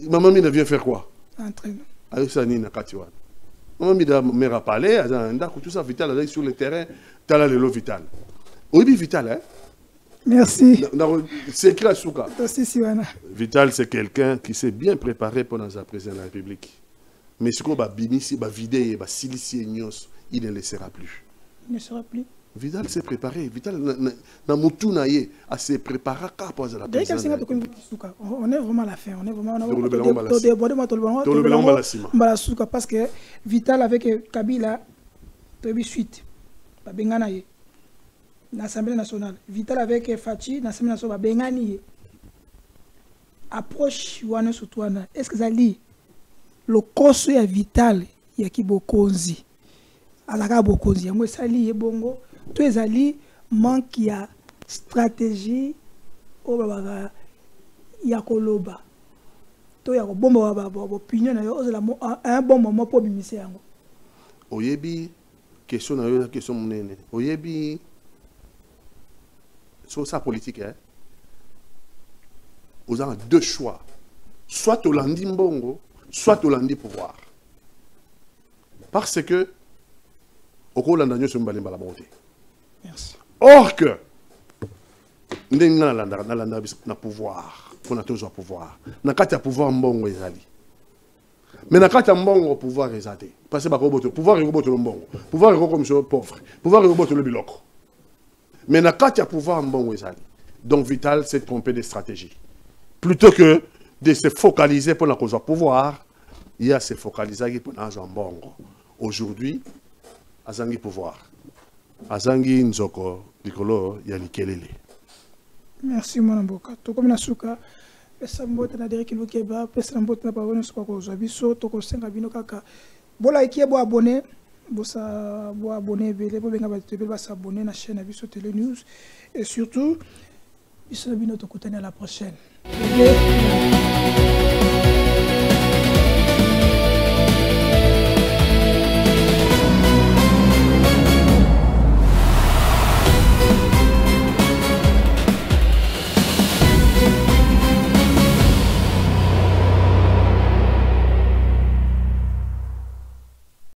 Speaker 2: Mama Mida vient faire quoi?
Speaker 4: Entraînement.
Speaker 2: Avec ça ni na katiwa. Mama Mida me rappelé, azanda tout ça Vital là sur le terrain, tala lelo Vital. Oui Vital hein.
Speaker 4: Merci.
Speaker 2: C'est écrit à Souka.
Speaker 4: Vital
Speaker 2: c'est quelqu'un qui s'est bien préparé pour la présidence de la République. Mais ce qu'on va bimisi, va vider, va silicer il ne le sera plus.
Speaker 4: Il ne sera plus.
Speaker 2: Vital s'est préparé. Vital n'a moutou naïe à se préparer à poser la présidence.
Speaker 4: On est vraiment à la fin. On est vraiment
Speaker 2: à
Speaker 4: la parce que Vital avec Kabila, tu suite. L'Assemblée nationale. Vital avec Fachi, l'Assemblée nationale. Bengani. Approche wana sutwana. Est-ce que ça lit le conseil à Vital il y a qui bokonzi. Alaka bokonzi. Yango ça lit bongo. Tout les alliés manque ya stratégie au baba ya koloba. To ya bomba baba opinion na yo un bon moment pour bimisa yango.
Speaker 2: Oyebi question na yo question monene. Oyebi sur sa politique, hein, vous avez deux choix. Soit au lundi mbongo, soit au lundi pouvoir. Parce que, au cours de l'année, c'est une bonté. Or que, nous avons un pouvoir. Nous avons un pouvoir. Nous avons un pouvoir mbongo ezali. Mais nous avons un mbongo pouvoir ezali. Parce que le pouvoir est le mbongo. Le pouvoir est comme le pauvre. Le pouvoir est le biloko. Mais na kati ya pouvoir mbongo ezali. Donc Vital s'est trompé de stratégie. Plutôt que de se focaliser pour la cause du pouvoir, il a se focalisé pour la mbongo. Aujourd'hui, azangi pouvoir. Azangi nzoko likolo ya likelele.
Speaker 4: Merci mon amboka. To comme na suka pesa mbote na Derek Lukeba, pesa mbote na pavone suka ko zabiso to ko senga bino kaka. Bola ikiebo abonné. Bossa bo abonné bele bo benga ba tebe ba s'abonner na chaîne Abisso Télé News et surtout Biso bino to kutana la prochaine.